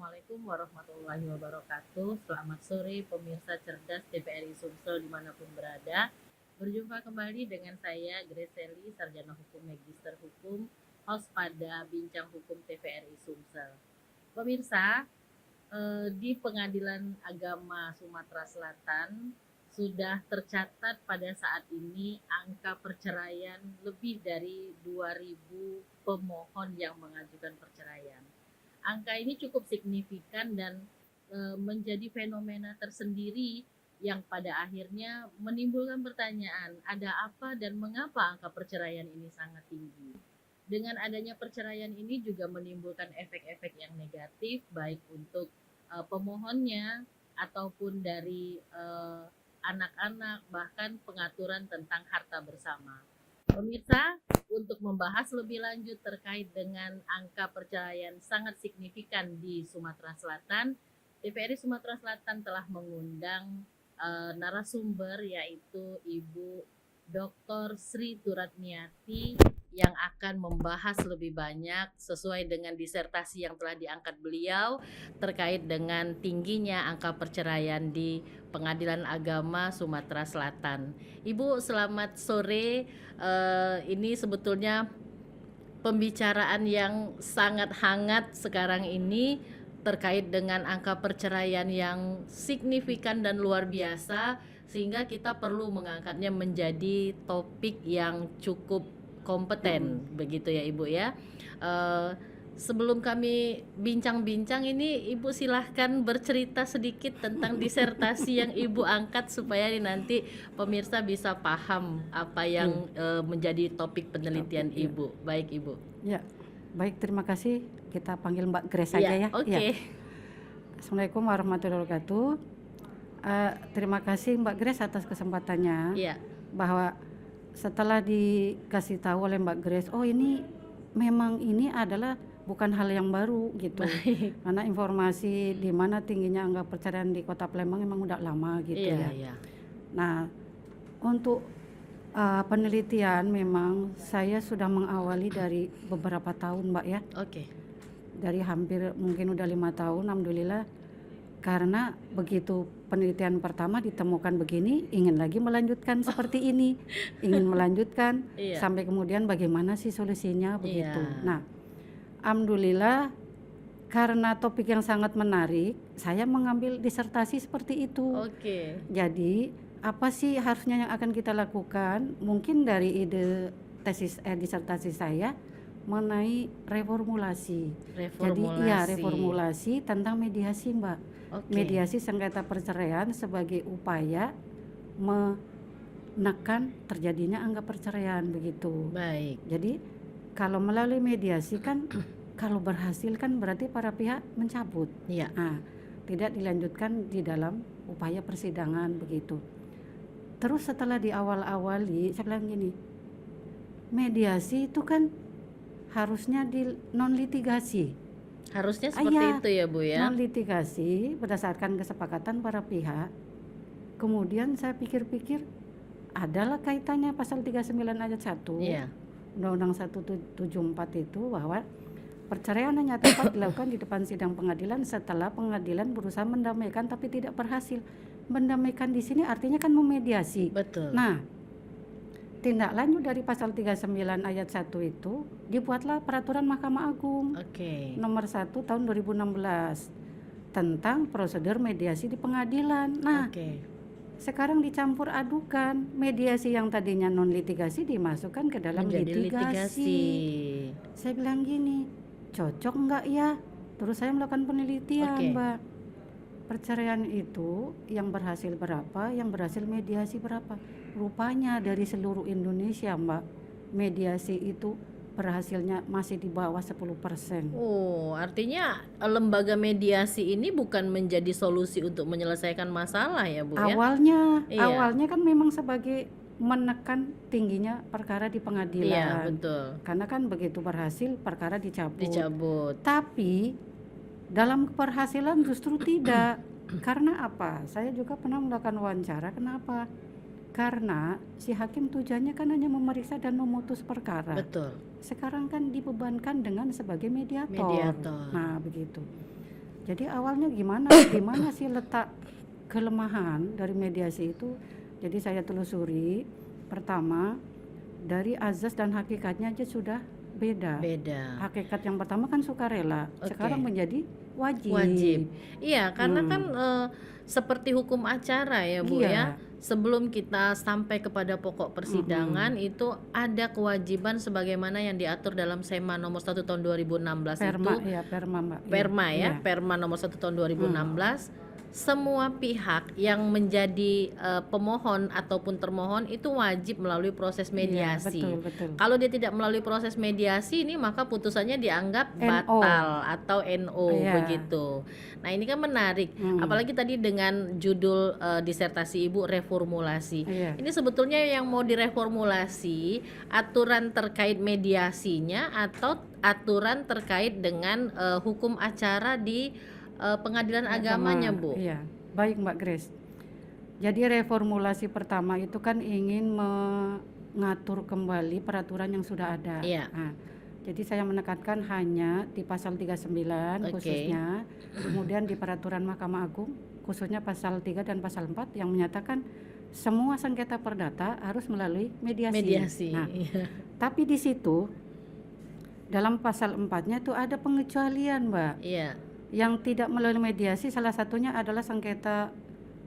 Assalamualaikum warahmatullahi wabarakatuh. Selamat sore pemirsa cerdas TVRI Sumsel dimanapun berada. Berjumpa kembali dengan saya Grace Sally, Sarjana Hukum Magister Hukum, host pada Bincang Hukum TVRI Sumsel. Pemirsa, di Pengadilan Agama Sumatera Selatan sudah tercatat pada saat ini angka perceraian lebih dari 2.000 pemohon yang mengajukan perceraian. Angka ini cukup signifikan dan menjadi fenomena tersendiri yang pada akhirnya menimbulkan pertanyaan, ada apa dan mengapa angka perceraian ini sangat tinggi. Dengan adanya perceraian ini juga menimbulkan efek-efek yang negatif baik untuk pemohonnya ataupun dari anak-anak, bahkan pengaturan tentang harta bersama. Pemirsa, untuk membahas lebih lanjut terkait dengan angka perceraian sangat signifikan di Sumatera Selatan, TVRI Sumatera Selatan telah mengundang narasumber yaitu Ibu Dr. Sri Turatniati yang akan membahas lebih banyak sesuai dengan disertasi yang telah diangkat beliau terkait dengan tingginya angka perceraian di Pengadilan Agama Sumatera Selatan. Ibu, selamat sore. Ini sebetulnya pembicaraan yang sangat hangat sekarang ini terkait dengan angka perceraian yang signifikan dan luar biasa, sehingga kita perlu mengangkatnya menjadi topik yang cukup kompeten, begitu ya Ibu ya. Sebelum kami bincang-bincang ini, Ibu silahkan bercerita sedikit tentang disertasi yang Ibu angkat supaya nanti pemirsa bisa paham apa yang menjadi topik penelitian Ibu. Baik Ibu. Ya, baik, terima kasih. Kita panggil Mbak Grace saja ya. Oke. Ya. Assalamualaikum warahmatullahi wabarakatuh. Terima kasih Mbak Grace atas kesempatannya. Iya. Bahwa setelah dikasih tahu oleh Mbak Grace, oh ini memang ini adalah bukan hal yang baru gitu. Baik. Karena informasi di mana tingginya angka perceraian di Kota Palembang memang udah lama gitu Iya, ya. iya. Nah, untuk penelitian memang saya sudah mengawali dari beberapa tahun Mbak ya. Oke. Dari hampir mungkin udah 5 tahun, alhamdulillah. Karena begitu penelitian pertama ditemukan begini, ingin lagi melanjutkan seperti ini, ingin melanjutkan Iya. sampai kemudian bagaimana sih solusinya begitu. Iya. Nah, alhamdulillah karena topik yang sangat menarik, saya mengambil disertasi seperti itu. Oke. Jadi apa sih harusnya yang akan kita lakukan? Mungkin dari ide disertasi saya mengenai reformulasi. Jadi iya, reformulasi tentang mediasi Mbak. Oke. Mediasi sengketa perceraian sebagai upaya menekan terjadinya angka perceraian begitu. Baik. Jadi kalau melalui mediasi kan kalau berhasil kan berarti para pihak mencabut. Iya. Nah, tidak dilanjutkan di dalam upaya persidangan begitu. Terus setelah di awal-awali saya bilang gini, mediasi itu kan harusnya di non litigasi. Harusnya seperti itu ya Bu ya. Non litigasi berdasarkan kesepakatan para pihak. Kemudian saya pikir-pikir adalah kaitannya pasal 39 ayat 1 Iya. Undang-Undang 174 itu bahwa perceraian hanya dapat dilakukan di depan sidang pengadilan setelah pengadilan berusaha mendamaikan tapi tidak berhasil. Mendamaikan di sini artinya kan memediasi. Betul. Nah, tindak lanjut dari pasal 39 ayat 1 itu dibuatlah peraturan Mahkamah Agung Oke. nomor 1 tahun 2016 tentang prosedur mediasi di pengadilan. Nah, Oke. sekarang dicampur adukan, mediasi yang tadinya non litigasi dimasukkan ke dalam Menjadi litigasi. Saya bilang gini, cocok enggak ya? Terus saya melakukan penelitian, Oke. Mbak. Perceraian itu yang berhasil berapa, yang berhasil mediasi berapa? Rupanya dari seluruh Indonesia, Mbak, mediasi itu berhasilnya masih di bawah 10%. Oh, artinya lembaga mediasi ini bukan menjadi solusi untuk menyelesaikan masalah ya Bu ya? Iya. Awalnya kan memang sebagai menekan tingginya perkara di pengadilan. Iya, betul. Karena kan begitu berhasil perkara dicabut. Dicabut. Tapi dalam keberhasilan justru tidak. Karena apa? Saya juga pernah melakukan wawancara. Kenapa? Karena si hakim tujuannya kan hanya memeriksa dan memutus perkara. Betul. Sekarang kan dibebankan dengan sebagai mediator. Mediator. Nah, begitu. Jadi awalnya gimana sih letak kelemahan dari mediasi itu? Jadi saya telusuri, pertama dari azas dan hakikatnya aja sudah beda. Beda. Hakikat yang pertama kan sukarela, sekarang Oke. menjadi wajib. Wajib. Iya, karena kan Hmm, seperti hukum acara ya, Bu ya. iya, Sebelum kita sampai kepada pokok persidangan mm-mm. itu ada kewajiban sebagaimana yang diatur dalam SEMA nomor 1 tahun 2016 Perma itu, ya, perma Mbak. Iya, Perma ya, iya. Perma nomor 1 tahun Hmm, 2016, semua pihak yang menjadi pemohon ataupun termohon itu wajib melalui proses iya, mediasi. betul, betul. Kalau dia tidak melalui proses mediasi ini maka putusannya dianggap NO, batal atau NO iya, begitu. Nah, ini kan menarik. hmm, Apalagi tadi dengan judul disertasi Ibu reformulasi. iya, Ini sebetulnya yang mau direformulasi aturan terkait mediasinya atau aturan terkait dengan hukum acara di pengadilan agamanya, agama, Bu. iya. Baik Mbak Grace. Jadi reformulasi pertama itu kan ingin mengatur kembali peraturan yang sudah ada. Iya, Nah, jadi saya menekankan hanya di pasal 39 oke. khususnya, kemudian di peraturan Mahkamah Agung khususnya pasal 3 dan pasal 4 yang menyatakan semua sengketa perdata harus melalui mediasi. Mediasi. Nah, Iya. tapi di situ dalam pasal 4-nya itu ada pengecualian, Mbak. Iya. Yang tidak melalui mediasi salah satunya adalah sengketa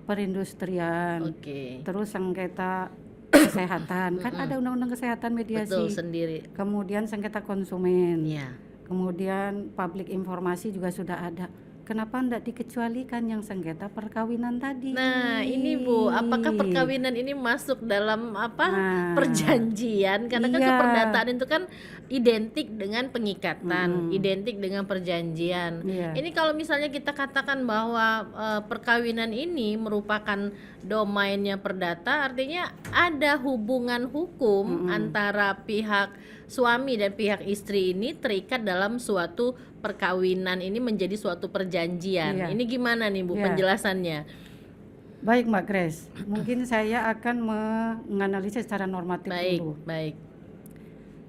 perindustrian, Oke. terus sengketa kesehatan, kan ada undang-undang kesehatan Betul mediasi, sendiri. kemudian sengketa konsumen, Iya. kemudian publik informasi juga sudah ada. Kenapa tidak dikecualikan yang sengketa perkawinan tadi? Nah, ini Bu, apakah perkawinan ini masuk dalam Nah, perjanjian? Karena kan iya, keperdataan itu kan identik dengan pengikatan, mm-mm, identik dengan perjanjian. iya, Ini kalau misalnya kita katakan bahwa perkawinan ini merupakan domainnya perdata, artinya ada hubungan hukum mm-mm, antara pihak suami dan pihak istri ini terikat dalam suatu perkawinan ini menjadi suatu perjanjian. iya, Ini gimana nih Bu iya. penjelasannya? Baik Mbak Grace, mungkin saya akan menganalisis secara normatif Baik, dulu. baik.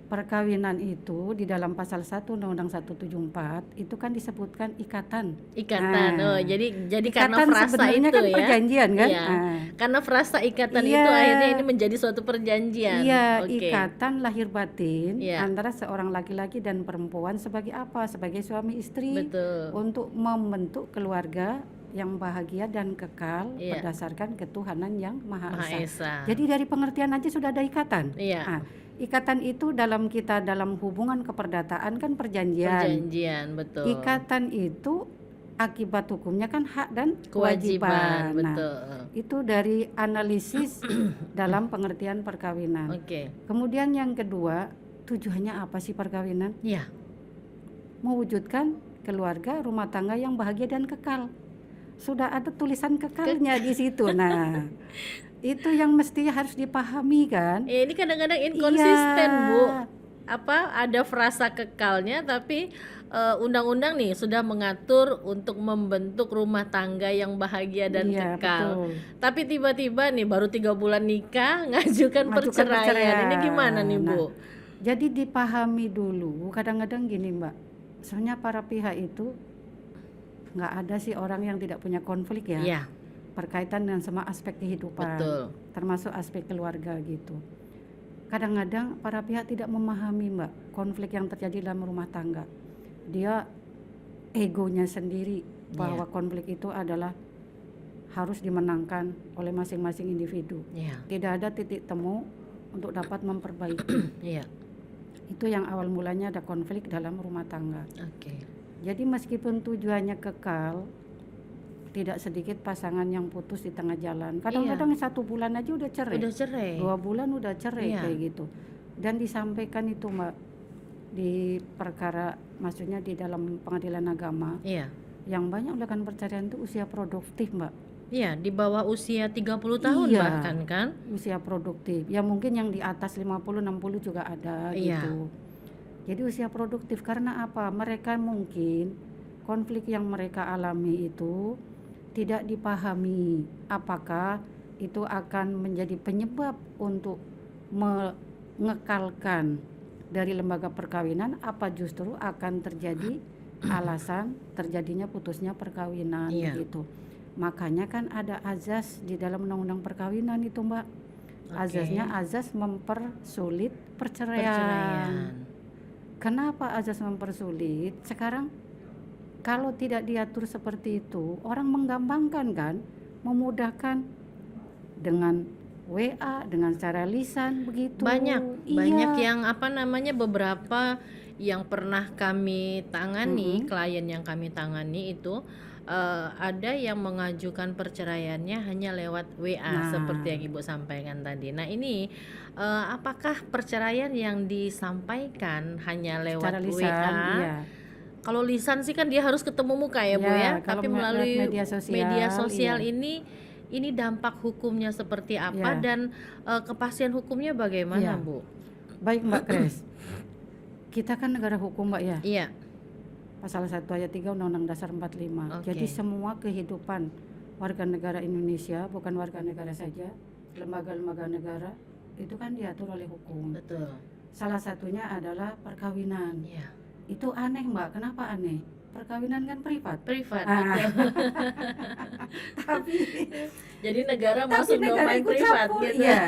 Perkawinan itu di dalam pasal 1 Undang-Undang 174 itu kan disebutkan ikatan. Ikatan. Oh, Nah, jadi karena ikatan frasa sebenarnya itu kan ya. perjanjian kan? Iya. Ah, Karena frasa ikatan iya, itu akhirnya ini menjadi suatu perjanjian. iya, Oke. ikatan lahir batin Iya, antara seorang laki-laki dan perempuan sebagai apa? Sebagai suami istri betul. untuk membentuk keluarga yang bahagia dan kekal Iya, berdasarkan ketuhanan yang Maha Maha Esa. Esa. Jadi dari pengertian aja sudah ada ikatan. Iya, Ah, ikatan itu dalam kita dalam hubungan keperdataan kan perjanjian. perjanjian, betul. Ikatan itu akibat hukumnya kan hak dan Kewajiban, kewajiban. Nah, betul. itu dari analisis dalam pengertian perkawinan. Oke. Kemudian yang kedua, tujuannya apa sih perkawinan? Iya, Mewujudkan keluarga rumah tangga yang bahagia dan kekal. Sudah ada tulisan kekalnya di situ. Nah, itu yang mestinya harus dipahami kan? ini kadang-kadang inkonsisten, Bu. Iya, Ada frasa kekalnya tapi undang-undang nih sudah mengatur untuk membentuk rumah tangga yang bahagia dan iya kekal. betul. Tapi tiba-tiba nih baru 3 bulan nikah ngajukan Ngajukan perceraian. Ini gimana nih, perceraian. Nah, Bu? jadi dipahami dulu. Kadang-kadang gini Mbak, sebenarnya para pihak itu nggak ada sih orang yang tidak punya konflik ya, Iya, berkaitan dengan semua aspek kehidupan, betul. termasuk aspek keluarga gitu. Kadang-kadang para pihak tidak memahami Mbak konflik yang terjadi dalam rumah tangga. Dia egonya sendiri Iya, bahwa konflik itu adalah harus dimenangkan oleh masing-masing individu. iya, Tidak ada titik temu untuk dapat memperbaiki. iya. Itu yang awal mulanya ada konflik dalam rumah tangga. Oke. Jadi meskipun tujuannya kekal, tidak sedikit pasangan yang putus di tengah jalan. Iya, Kadang-kadang 1 bulan aja udah cerai, udah cerai. 2 bulan udah cerai Iya, kayak gitu. Dan disampaikan itu Mbak di perkara, maksudnya di dalam pengadilan agama, iya. yang banyak melakukan perceraian itu usia produktif Mbak. Iya, di bawah usia 30 tahun Iya, bahkan kan? usia produktif. Ya mungkin yang di atas 50-60 juga ada Iya, gitu. Jadi usia produktif karena apa? Mereka mungkin konflik yang mereka alami itu tidak dipahami apakah itu akan menjadi penyebab untuk mengekalkan dari lembaga perkawinan, apa justru akan terjadi alasan terjadinya putusnya perkawinan Iya. begitu. Makanya kan ada azas di dalam undang-undang perkawinan itu, Mbak. Azasnya Oke. azas mempersulit perceraian. Perceraian. Kenapa azas mempersulit? Sekarang kalau tidak diatur seperti itu, orang menggampangkan kan, memudahkan dengan WA, dengan cara lisan begitu. Banyak Iya. yang beberapa yang pernah kami tangani, Mm-mm. klien yang kami tangani itu ada yang mengajukan perceraiannya hanya lewat WA Nah, seperti yang Ibu sampaikan tadi. Nah, ini apakah perceraian yang disampaikan hanya secara lewat lisan, WA? iya. Kalau lisan sih kan dia harus ketemu muka ya, Bu ya. Kalau Tapi lewat melalui media media sosial, sosial iya. ini dampak hukumnya seperti apa Iya. dan kepastian hukumnya bagaimana, Iya. Bu? Baik Mbak Kres, kita kan negara hukum Mbak ya, Iya, pasal 1 ayat 3 Undang-Undang Dasar 45. Oke. Jadi semua kehidupan warga negara Indonesia, bukan warga negara saja, lembaga-lembaga negara, itu kan diatur oleh hukum. betul. Salah satunya adalah perkawinan. Iya, Itu aneh Mbak, kenapa aneh? Perkawinan kan privat. privat. Ah. Betul. Tapi Jadi negara masuk negara domain ikut privat campur, gitu. iya.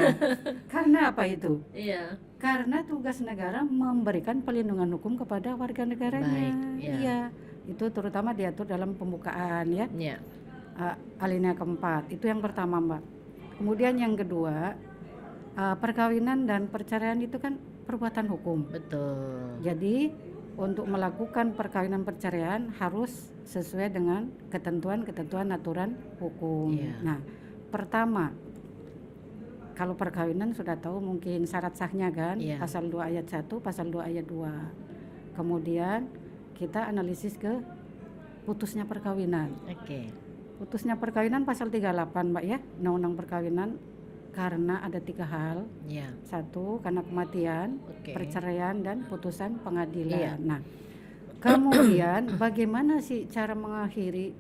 Karena apa itu? Iya, Karena tugas negara memberikan perlindungan hukum kepada warga negaranya. Baik, ya. Iya. Itu terutama diatur dalam pembukaan ya. iya, Alinea keempat. Itu yang pertama, Mbak. Kemudian yang kedua, perkawinan dan perceraian itu kan perbuatan hukum. betul. Jadi untuk melakukan perkawinan perceraian harus sesuai dengan ketentuan-ketentuan aturan hukum. Iya. Nah, pertama, kalau perkawinan sudah tahu mungkin syarat sahnya kan, Iya. pasal 2 ayat 1, pasal 2 ayat 2. Kemudian kita analisis ke putusnya perkawinan. Oke. Putusnya perkawinan pasal 38, Mbak ya, Undang-Undang Perkawinan, karena ada 3 hal. Iya, 1, karena kematian, oke. perceraian dan putusan pengadilan. Iya. Nah, kemudian bagaimana sih cara mengakhiri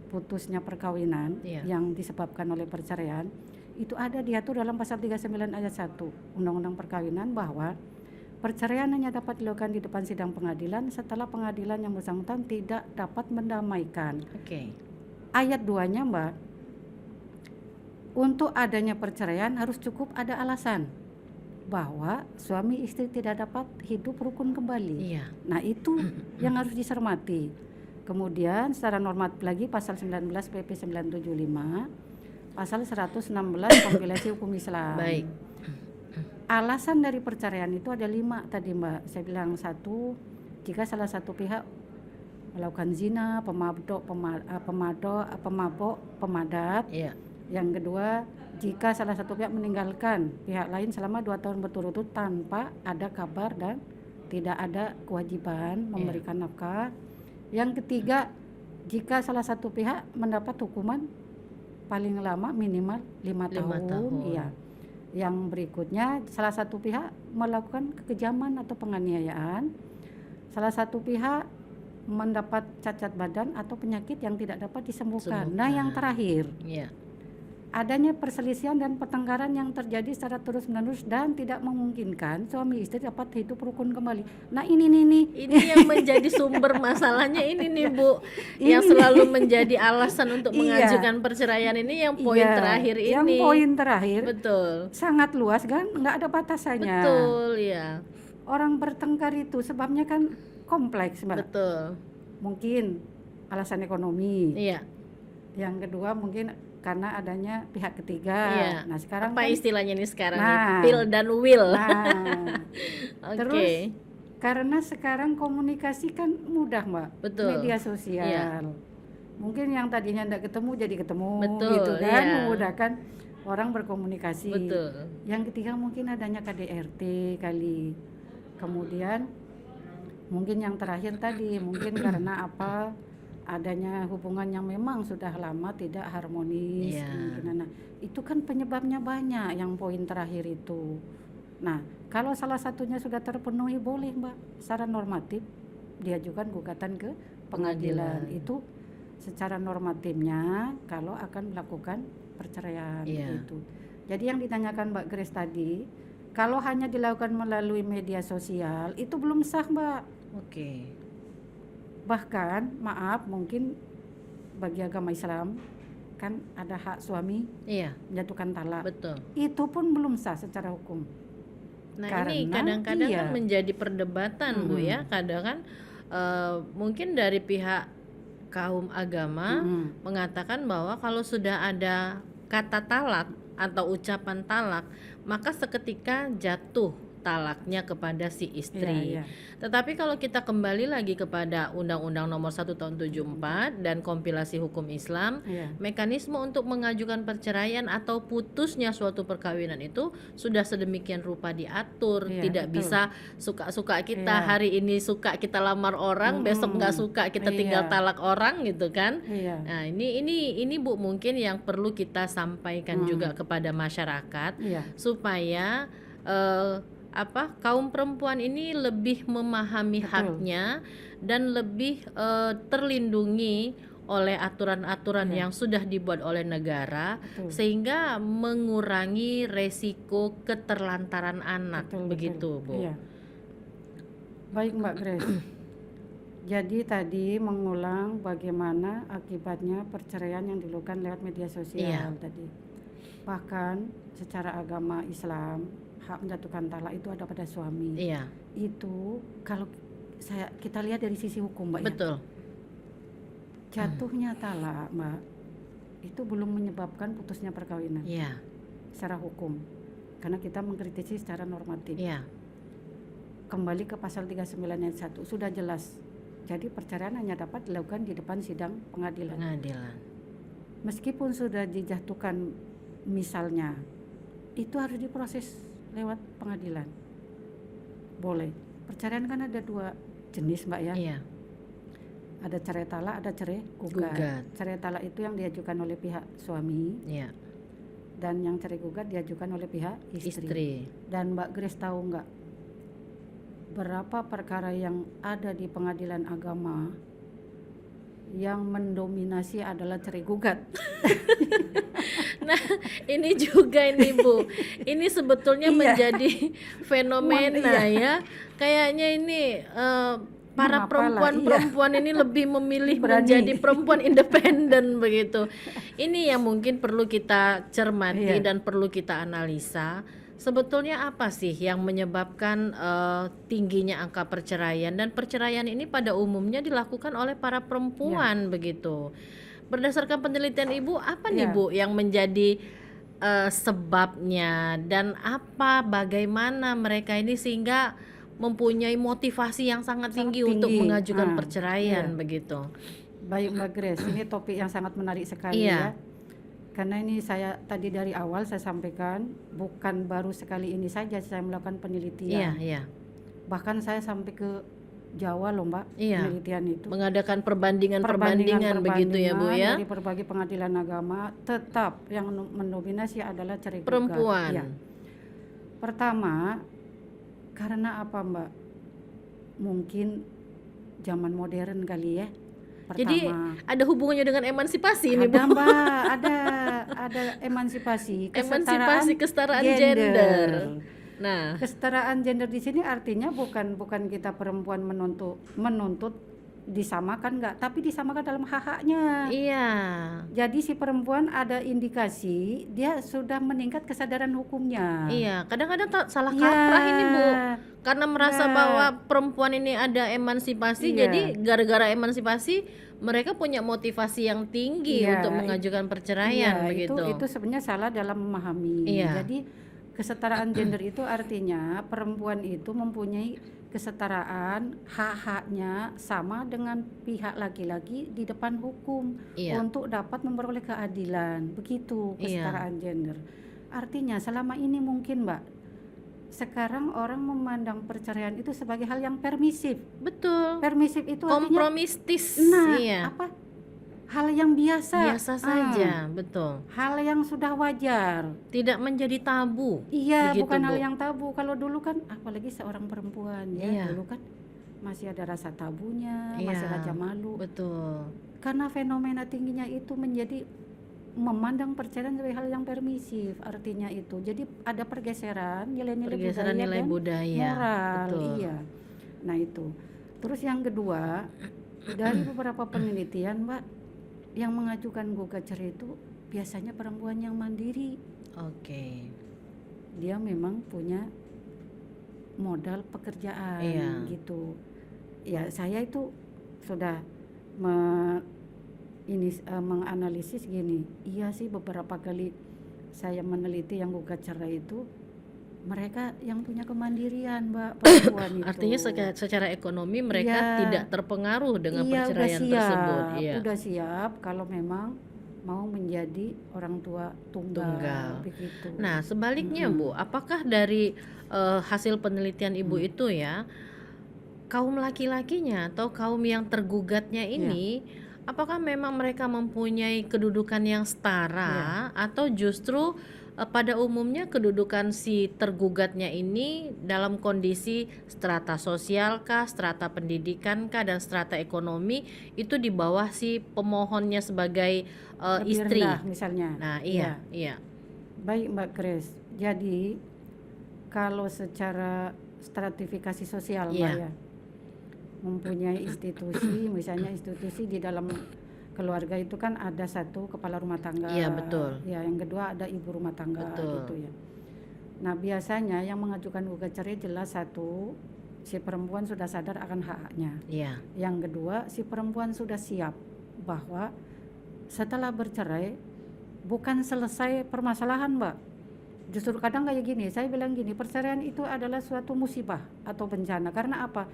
putusnya perkawinan Iya. yang disebabkan oleh perceraian? Itu ada diatur dalam pasal 39 ayat 1 Undang-Undang Perkawinan bahwa perceraian hanya dapat dilakukan di depan sidang pengadilan setelah pengadilan yang bersangkutan tidak dapat mendamaikan. Oke. Ayat 2-nya, Mbak, untuk adanya perceraian harus cukup ada alasan bahwa suami istri tidak dapat hidup rukun kembali. Iya, Nah, itu yang harus dicermati. Kemudian secara normatif lagi pasal 19 PP 975, pasal 116 kompilasi hukum Islam. baik. Alasan dari perceraian itu ada 5 tadi, Mbak. Saya bilang 1, jika salah satu pihak melakukan zina, pemabok, pemadat. Iya, Yang kedua, jika salah satu pihak meninggalkan pihak lain selama 2 tahun berturut-turut tanpa ada kabar dan tidak ada kewajiban memberikan nafkah. Yang ketiga, jika salah satu pihak mendapat hukuman paling lama minimal 5 5 tahun. Iya. Yang berikutnya, salah satu pihak melakukan kekejaman atau penganiayaan. Salah satu pihak mendapat cacat badan atau penyakit yang tidak dapat disembuhkan. Nah, yang terakhir, Iya. adanya perselisihan dan pertengkaran yang terjadi secara terus-menerus dan tidak memungkinkan suami istri dapat hidup rukun kembali. Nah, ini Ini yang menjadi sumber masalahnya ini nih, Bu. Yang selalu menjadi alasan untuk mengajukan perceraian ini yang poin terakhir ini. Yang poin terakhir Betul. sangat luas kan, nggak ada batasannya. Betul, ya. Orang bertengkar itu sebabnya kan kompleks, Mbak. Betul. Mungkin alasan ekonomi. Iya. Yang kedua mungkin karena adanya pihak ketiga. Iya. Nah, sekarang Apa kan, istilahnya nih sekarang Nah. nih? Pil dan will. nah, Oke. terus karena sekarang komunikasi kan mudah, Mbak. Betul. Media sosial. Iya. Mungkin yang tadinya tidak ketemu jadi ketemu. Betul, gitu kan, iya. memudahkan orang berkomunikasi. Betul. Yang ketiga mungkin adanya KDRT kali. Kemudian mungkin yang terakhir tadi mungkin karena apa? Adanya hubungan yang memang sudah lama tidak harmonis. Iya. Kemungkinan. Nah, itu kan penyebabnya banyak yang poin terakhir itu. Nah, kalau salah satunya sudah terpenuhi boleh, Mbak, secara normatif diajukan gugatan ke pengadilan. Itu secara normatifnya kalau akan melakukan perceraian. Iya. Gitu. Jadi yang ditanyakan Mbak Grace tadi, kalau hanya dilakukan melalui media sosial itu belum sah, Mbak. Oke. Bahkan maaf mungkin bagi agama Islam kan ada hak suami Iya, menjatuhkan talak. betul. Itu pun belum sah secara hukum. Nah, ini Karena kadang-kadang kan iya, menjadi perdebatan, Bu ya. mm-mm, Kadang kan mungkin dari pihak kaum agama mm-mm, mengatakan bahwa kalau sudah ada kata talak atau ucapan talak, maka seketika jatuh talaknya kepada si iya, istri. iya, Tetapi kalau kita kembali lagi kepada Undang-Undang Nomor 1 Tahun 74 dan kompilasi hukum Islam, iya, mekanisme untuk mengajukan perceraian atau putusnya suatu perkawinan itu sudah sedemikian rupa diatur, iya, tidak betul, bisa suka-suka kita iya, hari ini suka kita lamar orang, besok nggak mm-mm, suka kita tinggal iya, talak orang gitu kan. iya, Nah, ini Bu mungkin yang perlu kita sampaikan juga mm, kepada masyarakat iya, supaya kaum perempuan ini lebih memahami betul, haknya dan lebih terlindungi oleh aturan-aturan iya, yang sudah dibuat oleh negara betul, sehingga mengurangi resiko keterlantaran anak betul, begitu, Bu. iya. Baik Mbak Grace. Jadi tadi mengulang bagaimana akibatnya perceraian yang dilakukan lewat media Iya, sosial tadi. Bahkan secara agama Islam, hak menjatuhkan talak itu ada pada suami. iya, Itu kalau kita lihat dari sisi hukum, Mbak ya. betul. Jatuhnya talak, Mbak, itu belum menyebabkan putusnya perkawinan Iya, secara hukum. Karena kita mengkritisi secara normatif. iya, Kembali ke pasal 39 ayat 1 sudah jelas. Jadi perceraian hanya dapat dilakukan di depan sidang pengadilan. pengadilan. Meskipun sudah dijatuhkan misalnya, itu harus diproses lewat pengadilan. Boleh. Perceraian kan ada dua jenis, Mbak ya. Iya, Ada cerai talak, ada cerai gugat. gugat. Cerai talak itu yang diajukan oleh pihak suami, Iya, dan yang cerai gugat diajukan oleh pihak istri. istri. Dan Mbak Grace tahu nggak berapa perkara yang ada di pengadilan agama yang mendominasi adalah cerai gugat? Nah, ini juga ini Bu. Ini sebetulnya Iya, menjadi fenomena ya. Kayaknya ini para mengapa lah, iya, perempuan-perempuan ini lebih memilih berani. menjadi perempuan independen begitu. Ini yang mungkin perlu kita cermati Iya, dan perlu kita analisa. Sebetulnya apa sih yang menyebabkan tingginya angka perceraian, dan perceraian ini pada umumnya dilakukan oleh para iya, perempuan begitu. Berdasarkan penelitian Ibu, apa nih iya, Bu yang menjadi sebabnya, dan bagaimana mereka ini sehingga mempunyai motivasi yang sangat sangat tinggi untuk tinggi. mengajukan Iya. perceraian begitu. Baik Mbak Grace, ini topik yang sangat menarik sekali Iya, ya. Karena ini saya tadi dari awal saya sampaikan, bukan baru sekali ini saja saya melakukan iya, penelitian. iya, Bahkan saya sampai ke Jawa loh Mbak, iya. penelitian itu. Mengadakan perbandingan-perbandingan begitu ya Bu ya. Dari berbagai pengadilan agama, tetap yang mendominasi adalah cerai gugat. Perempuan. Iya. Pertama, karena apa Mbak? Mungkin zaman modern kali ya. Jadi Pertama, ada hubungannya dengan emansipasi ini Bu. ada Mbak, ada emansipasi, Emansipasi kesetaraan gender. Nah, Kesetaraan gender di sini artinya bukan kita perempuan menuntut disamakan enggak, tapi disamakan dalam hak-haknya. iya. Jadi si perempuan ada indikasi dia sudah meningkat kesadaran hukumnya. Iya, kadang-kadang salah Iya, kaprah ini Bu. Karena merasa Mbak. bahwa perempuan ini ada emansipasi, Iya. jadi gara-gara emansipasi mereka punya motivasi yang tinggi Iya, untuk mengajukan perceraian Iya, begitu. itu sebenarnya salah dalam memahami. Iya. Jadi kesetaraan gender itu artinya perempuan itu mempunyai kesetaraan hak-haknya sama dengan pihak laki-laki di depan hukum Iya. untuk dapat memperoleh keadilan. Begitu Iya. kesetaraan gender. Artinya selama ini mungkin Mbak, sekarang orang memandang perceraian itu sebagai hal yang permisif. Betul. Permisif itu artinya Kompromistis. nah Iya. apa? Hal yang biasa. Biasa saja, betul. Hal yang sudah wajar. Tidak menjadi tabu. Iya, Begitu, bukan hal Bu. yang tabu. Kalau dulu kan, apalagi seorang perempuan ya, Iya. dulu kan masih ada rasa tabunya, Iya. masih rasa malu. Betul. Karena fenomena tingginya itu menjadi memandang perceraian sebagai hal yang permisif, artinya itu. Jadi ada pergeseran nilai-nilai Pergeseran budaya nilai dan budaya. moral. Betul. Iya. Nah itu. Terus yang kedua, Dari beberapa penelitian, Mbak, yang mengajukan gugat cerai itu biasanya perempuan yang mandiri. Oke. Dia memang punya modal pekerjaan Iya. gitu. Ya, saya itu sudah menganalisis gini. Iya sih, beberapa kali saya meneliti yang gugat cerai itu mereka yang punya kemandirian, Mbak, perempuan itu. Artinya secara ekonomi mereka Iya, tidak terpengaruh dengan iya, perceraian tersebut. Iya. udah siap kalau memang mau menjadi orang tua tunggal. Begitu. Nah, sebaliknya Bu, apakah dari hasil penelitian Ibu itu ya, kaum laki-lakinya atau kaum yang tergugatnya ini, apakah memang mereka mempunyai kedudukan yang setara atau justru pada umumnya kedudukan si tergugatnya ini dalam kondisi strata sosial kah, strata pendidikan kah, dan strata ekonomi itu di bawah si pemohonnya sebagai Lebih istri. rendah misalnya. Nah, iya. Baik, Mbak Grace. Jadi kalau secara stratifikasi sosial, Mbak, Iya. ya, mempunyai institusi, misalnya institusi di dalam keluarga itu kan ada satu kepala rumah tangga. Iya, betul. Ya, yang kedua ada ibu rumah tangga. Betul. Gitu ya. Nah, biasanya yang mengajukan gugat cerai jelas satu, si perempuan sudah sadar akan hak-haknya. Iya. Yang kedua, si perempuan sudah siap bahwa setelah bercerai bukan selesai permasalahan, Mbak. Justru kadang kayak gini, saya bilang gini, perceraian itu adalah suatu musibah atau bencana. Karena apa?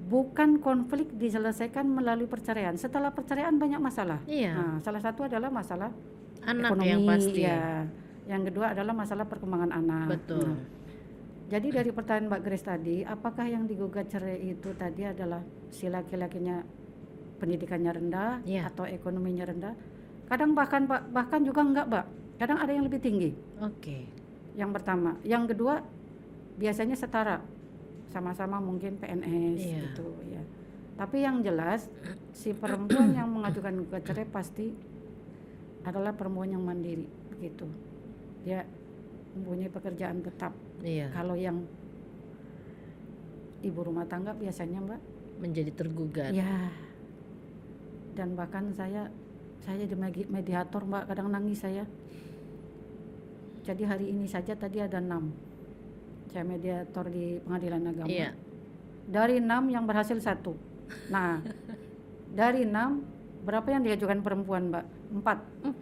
Bukan konflik diselesaikan melalui perceraian. Setelah perceraian banyak masalah. Iya. Nah, salah satu adalah masalah Anak ekonomi, yang pasti. ya. Yang kedua adalah masalah perkembangan anak. Betul. Nah, jadi dari pertanyaan Mbak Grace tadi, apakah yang digugat cerai itu tadi adalah si laki-lakinya pendidikannya rendah atau ekonominya rendah? Kadang bahkan juga enggak, Mbak. Kadang ada yang lebih tinggi. Oke. Yang pertama, yang kedua biasanya setara, sama-sama mungkin PNS gitu ya. Tapi yang jelas si perempuan yang mengajukan gugat cerai pasti adalah perempuan yang mandiri begitu. Dia mempunyai pekerjaan tetap. Iya. Kalau yang ibu rumah tangga biasanya, Mbak, menjadi tergugat. Ya. Dan bahkan saya jadi mediator, Mbak, kadang nangis saya. Jadi hari ini saja tadi ada 6. Saya mediator di pengadilan agama. Iya. Dari 6 yang berhasil 1. Nah, dari 6 berapa yang diajukan perempuan, Mbak?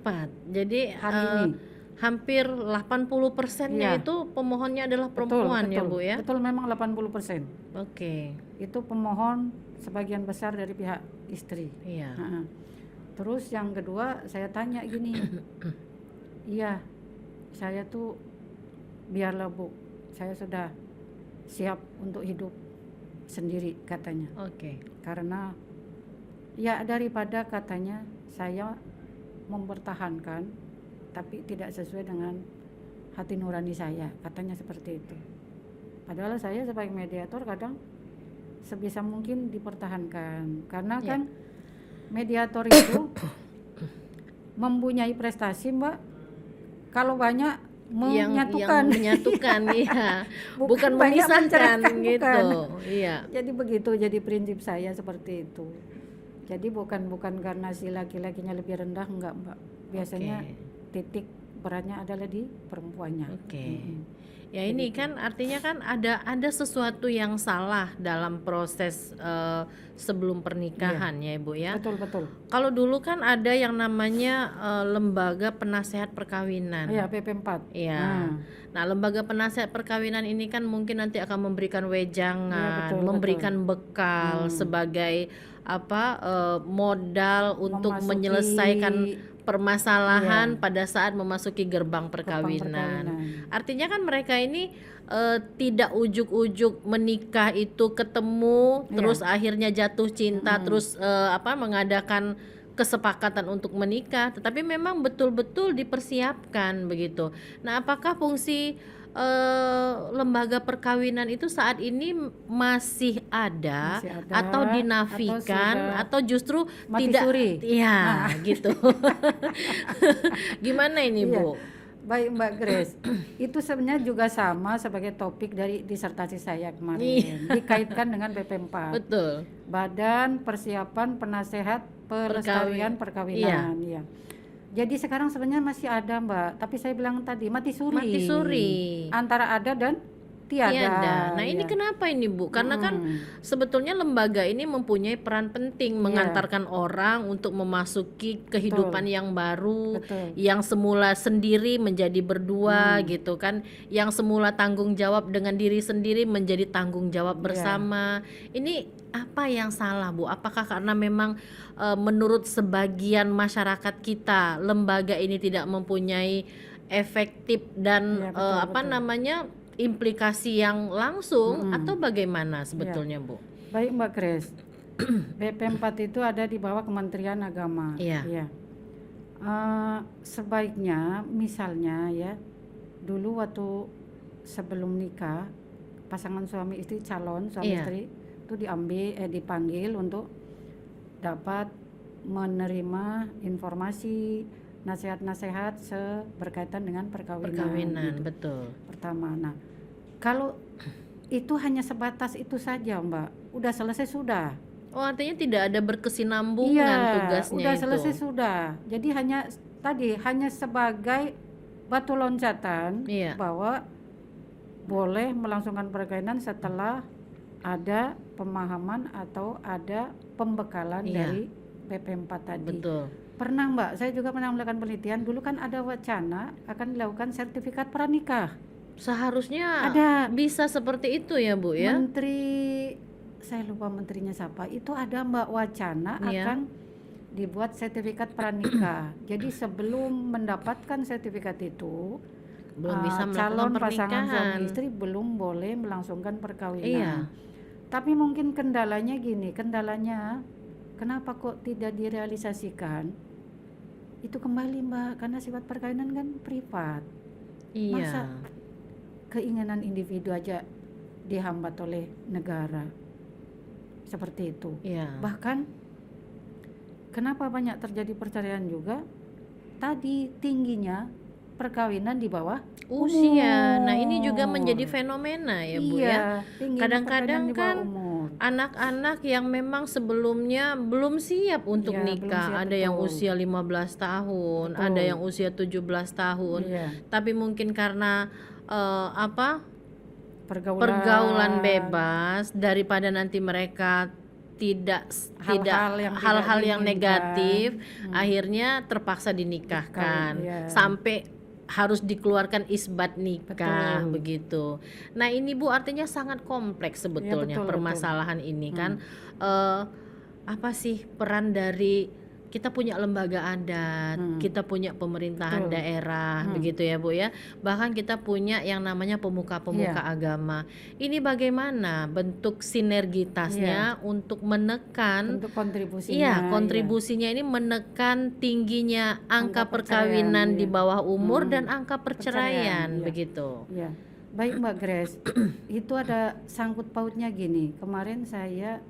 4. Jadi hari ini hampir 80%-nya itu pemohonnya adalah perempuan. Betul, ya Bu ya? Betul, memang 80%. Oke. Itu pemohon sebagian besar dari pihak istri. Iya. Terus yang kedua saya tanya gini, iya saya tuh biarlah Bu, saya sudah siap untuk hidup sendiri katanya. Oke. Karena ya daripada katanya saya mempertahankan tapi tidak sesuai dengan hati nurani saya, katanya seperti itu. Padahal saya sebagai mediator kadang sebisa mungkin dipertahankan karena kan mediator itu mempunyai prestasi, Mbak. Kalau banyak menyatukan, yang menyatukan ya, bukan banyak memisahkan gitu. Bukan. Iya. Jadi begitu, jadi prinsip saya seperti itu. Jadi bukan karena si laki-lakinya lebih rendah, enggak, Mbak. Biasanya titik beratnya adalah di perempuannya. Ya ini kan artinya kan ada sesuatu yang salah dalam proses sebelum pernikahan ya Ibu ya. Betul. Kalau dulu kan ada yang namanya lembaga penasehat perkawinan. Iya, PP4. Iya. Nah, lembaga penasehat perkawinan ini kan mungkin nanti akan memberikan wejangan, memberikan bekal sebagai modal untuk menyelesaikan permasalahan pada saat memasuki gerbang perkawinan. Artinya kan mereka ini tidak ujuk-ujuk menikah itu ketemu terus akhirnya jatuh cinta terus mengadakan kesepakatan untuk menikah, tetapi memang betul-betul dipersiapkan begitu. Nah, apakah fungsi lembaga perkawinan itu saat ini masih ada atau dinafikan atau justru tidak? Iya, gitu. Gimana ini Bu? Baik Mbak Grace, itu sebenarnya juga sama sebagai topik dari disertasi saya Iya, kemarin, dikaitkan dengan BP4, betul. Badan Persiapan Penasehat Pelestarian Iya, Perkawinan, ya. Jadi sekarang sebenarnya masih ada Mbak, tapi saya bilang tadi mati mati suri, suri. antara ada dan Tiada. tiada, Nah, ini ya. kenapa ini, Bu? Karena kan sebetulnya lembaga ini mempunyai peran penting Iya, mengantarkan orang untuk memasuki kehidupan betul, yang baru, betul. yang semula sendiri menjadi berdua gitu kan, yang semula tanggung jawab dengan diri sendiri menjadi tanggung jawab Iya, bersama. Ini apa yang salah, Bu? Apakah karena memang menurut sebagian masyarakat kita lembaga ini tidak mempunyai efektif dan iya betul, apa betul. namanya implikasi yang langsung atau Mm-mm. bagaimana Iya. sebetulnya, Bu? Baik Mbak Grace, BP4 itu ada di bawah Kementerian Agama. Iya, Ya. Sebaiknya misalnya ya, dulu waktu sebelum nikah, pasangan suami istri calon suami iya, istri itu dipanggil untuk dapat menerima informasi nasihat-nasihat berkaitan dengan perkawinan perkawinan, gitu. betul. Pertama, nah kalau itu hanya sebatas itu saja Mbak, udah selesai sudah. Oh, artinya tidak ada berkesinambungan Iya, tugasnya udah itu. selesai sudah. Jadi hanya sebagai batu loncatan Iya, bahwa boleh melangsungkan perkawinan setelah ada pemahaman atau ada pembekalan iya, dari PP4 tadi. betul. Pernah Mbak, saya juga pernah melakukan penelitian. Dulu kan ada wacana akan dilakukan sertifikat pranikah. Seharusnya Ada bisa seperti itu ya, Bu ya? menteri, saya lupa menterinya siapa. Itu ada Mbak wacana Iya, akan dibuat sertifikat pranikah. Jadi sebelum mendapatkan sertifikat itu, belum bisa melakukan calon pasangan suami pernikahan. istri belum boleh melangsungkan Iya, perkawinan. Tapi mungkin kendalanya gini, kenapa kok tidak direalisasikan? Itu kembali Mbak, karena sifat perkawinan kan privat. Masa iya, keinginan individu aja dihambat oleh negara seperti itu? iya. Bahkan kenapa banyak terjadi perceraian juga? Tadi tingginya perkawinan di bawah Usia. Nah, ini juga umur. menjadi fenomena ya, Bu ya. Iya, tingginya Kadang-kadang perkawinan di bawah kan umur. anak-anak yang memang sebelumnya belum siap untuk Iya, belum nikah, siap, ada yang betul. usia 15 tahun, ada Betul. yang usia 17 tahun, Iya, tapi mungkin karena apa pergaulan pergaulan, bebas daripada nanti mereka tidak hal-hal yang tidak hal-hal yang diinginkan. negatif, akhirnya terpaksa dinikahkan Iya, sampai harus dikeluarkan isbat nikah betul. begitu. Nah, ini Bu artinya sangat kompleks Iya, sebetulnya betul, betul. permasalahan ini kan. eh, Apa sih peran dari kita punya lembaga adat, kita punya pemerintahan Betul. daerah, begitu ya Bu ya. Bahkan kita punya yang namanya pemuka-pemuka Iya. agama. Ini bagaimana bentuk sinergitasnya untuk menekan Bentuk kontribusinya. iya, Iya. kontribusinya ini menekan tingginya angka Angka perceraian, perkawinan di iya. bawah umur dan angka perceraian, Perceraian, iya. begitu. Iya. Baik Mbak Grace, itu ada sangkut pautnya gini. Kemarin saya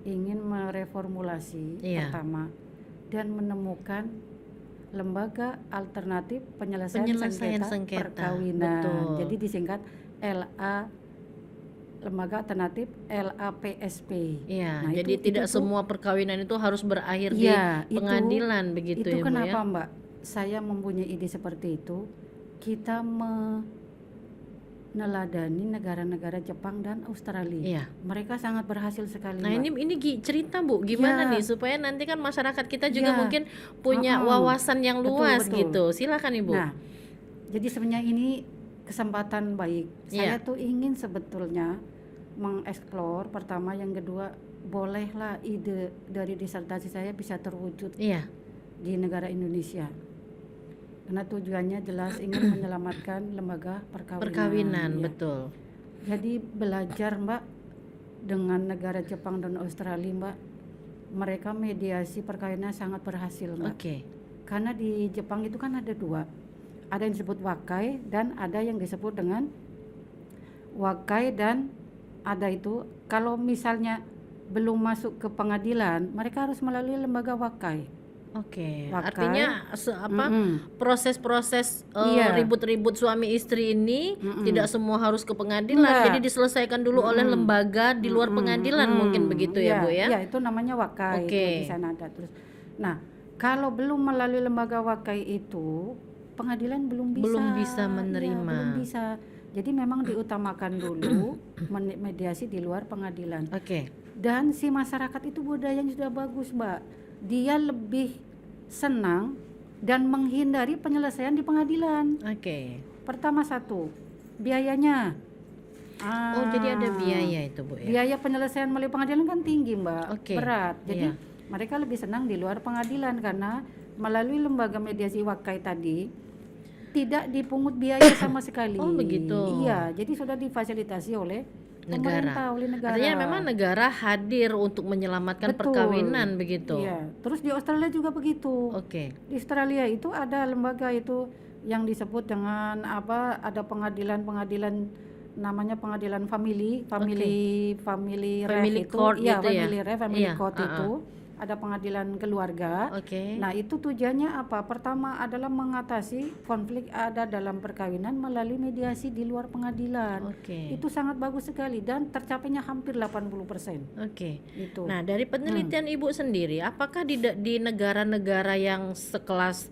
ingin mereformulasi Iya. pertama dan menemukan lembaga alternatif penyelesaian Penyelesaian sengketa sengketa, perkawinan. betul. Jadi disingkat lembaga alternatif LAPSP. Iya, Nah, jadi itu tidak tuh- semua perkawinan itu harus berakhir Iya, di pengadilan begitu itu ya, Bu ya. kenapa Mbak? Saya mempunyai ide seperti itu. Kita meneladani negara-negara Jepang dan Australia. Iya. Mereka sangat berhasil sekali. Nah, Mbak. ini cerita Bu, gimana Iya. nih supaya nanti kan masyarakat kita juga Iya. mungkin punya wawasan yang Betul, luas betul. gitu. Silakan Ibu. Nah, jadi sebenarnya ini kesempatan baik. Saya Iya. tuh ingin sebetulnya mengeksplor pertama, yang kedua, bolehlah ide dari disertasi saya bisa terwujud Iya, di negara Indonesia. Karena tujuannya jelas ingin menyelamatkan lembaga perkawinan, Iya. betul. Jadi belajar Mbak dengan negara Jepang dan Australia Mbak, mereka mediasi perkawinan sangat berhasil Mbak. Oke. Karena di Jepang itu kan ada dua, ada yang disebut wakai dan ada yang disebut dengan wakai, dan ada itu kalau misalnya belum masuk ke pengadilan mereka harus melalui lembaga wakai. Oke, wakai. artinya Mm-mm. proses-proses Iya. ribut-ribut suami istri ini tidak Mm-mm. semua harus ke pengadilan, jadi Enggak. diselesaikan dulu oleh Mm-mm. lembaga di luar Mm-mm. pengadilan, mungkin begitu Mm-mm. ya Bu Iya, ya? iya itu namanya wakai itu di Oke, sana ada terus. Nah, kalau belum melalui lembaga wakai itu, pengadilan belum bisa. belum bisa Iya, menerima. belum bisa. Jadi memang diutamakan dulu mediasi di luar pengadilan. Oke, Dan si masyarakat itu budayanya sudah bagus, Mbak. Dia lebih senang dan menghindari penyelesaian di pengadilan. oke. Pertama satu, biayanya. Oh, jadi ada Ah, biaya itu Bu ya? biaya penyelesaian melalui pengadilan kan tinggi, Mbak, Oke, berat. Jadi iya. mereka lebih senang di luar pengadilan karena melalui lembaga mediasi wakai tadi tidak dipungut biaya sama sekali. Oh begitu. Iya, jadi sudah difasilitasi oleh Negara. pemerintah, oleh Artinya memang negara. negara hadir untuk menyelamatkan Betul. perkawinan begitu. Iya. Terus di Australia juga begitu. Oke, Di Australia itu ada lembaga itu yang disebut dengan apa? Ada pengadilan-pengadilan namanya pengadilan family Family ref itu. court Iya, gitu ya? family ref, family Iya, court itu. Ada pengadilan keluarga. Oke, Nah, itu tujuannya apa? Pertama adalah mengatasi konflik ada dalam perkawinan melalui mediasi di luar pengadilan. oke, Itu sangat bagus sekali dan tercapainya hampir 80%. oke. Itu. Nah, dari penelitian Ibu sendiri, apakah di negara-negara yang sekelas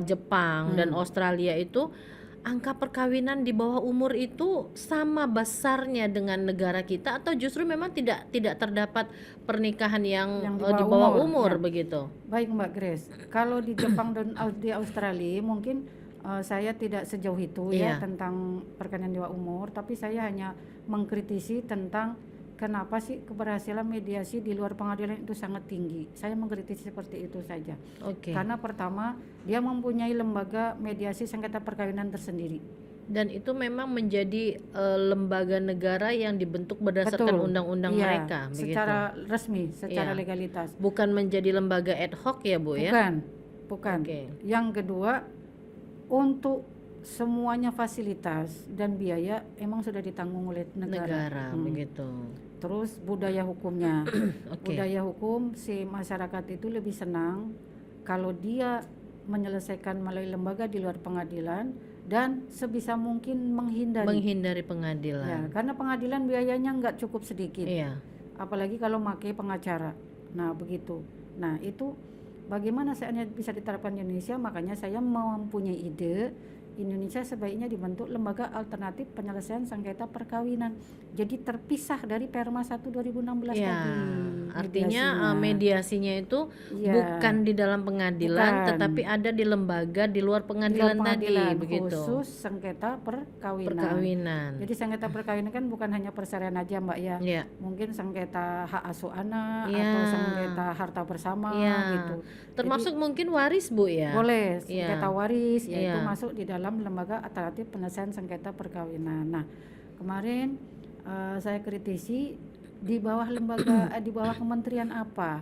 Jepang dan Australia itu angka perkawinan di bawah umur itu sama besarnya dengan negara kita, atau justru memang tidak terdapat pernikahan yang Yang di bawah umur ya. begitu? Baik Mbak Grace, kalau di Jepang dan di Australia mungkin saya tidak sejauh itu Iya. ya tentang perkawinan di bawah umur, tapi saya hanya mengkritisi tentang kenapa sih keberhasilan mediasi di luar pengadilan itu sangat tinggi. Saya mengkritisi seperti itu saja. Oke. Karena pertama, dia mempunyai lembaga mediasi sengketa perkawinan tersendiri. Dan itu memang menjadi lembaga negara yang dibentuk berdasarkan Betul. undang-undang Iya, mereka, begitu. secara resmi, secara Iya. legalitas. Bukan menjadi lembaga ad hoc ya, Bu ya? Bukan. Oke. Yang kedua, untuk semuanya fasilitas dan biaya emang sudah ditanggung oleh negara. Begitu. Terus budaya hukumnya. Oke. Budaya hukum si masyarakat itu lebih senang kalau dia menyelesaikan melalui lembaga di luar pengadilan dan sebisa mungkin menghindari. Ya, Pengadilan. karena pengadilan biayanya nggak cukup sedikit. Iya. Apalagi kalau pakai pengacara. Nah, begitu. Nah, itu bagaimana seandainya bisa diterapkan di Indonesia, makanya saya mempunyai ide Indonesia sebaiknya dibentuk lembaga alternatif penyelesaian sengketa perkawinan. Jadi terpisah dari Perma 1 2016 Ya, tadi. artinya mediasinya itu Iya. bukan di dalam pengadilan, Bukan. tetapi ada di lembaga di luar Di pengadilan, luar pengadilan tadi, begitu. khusus sengketa perkawinan. Perkawinan. Jadi sengketa perkawinan kan bukan hanya perceraian aja Mbak ya. Iya. Mungkin sengketa hak asuh anak Iya. atau sengketa harta bersama Iya. gitu. Termasuk mungkin waris, Bu ya. Boleh Iya. sengketa waris yaitu Iya. masuk di dalam lembaga alternatif penyelesaian sengketa perkawinan. Nah, kemarin saya kritisi di bawah lembaga di bawah kementerian apa?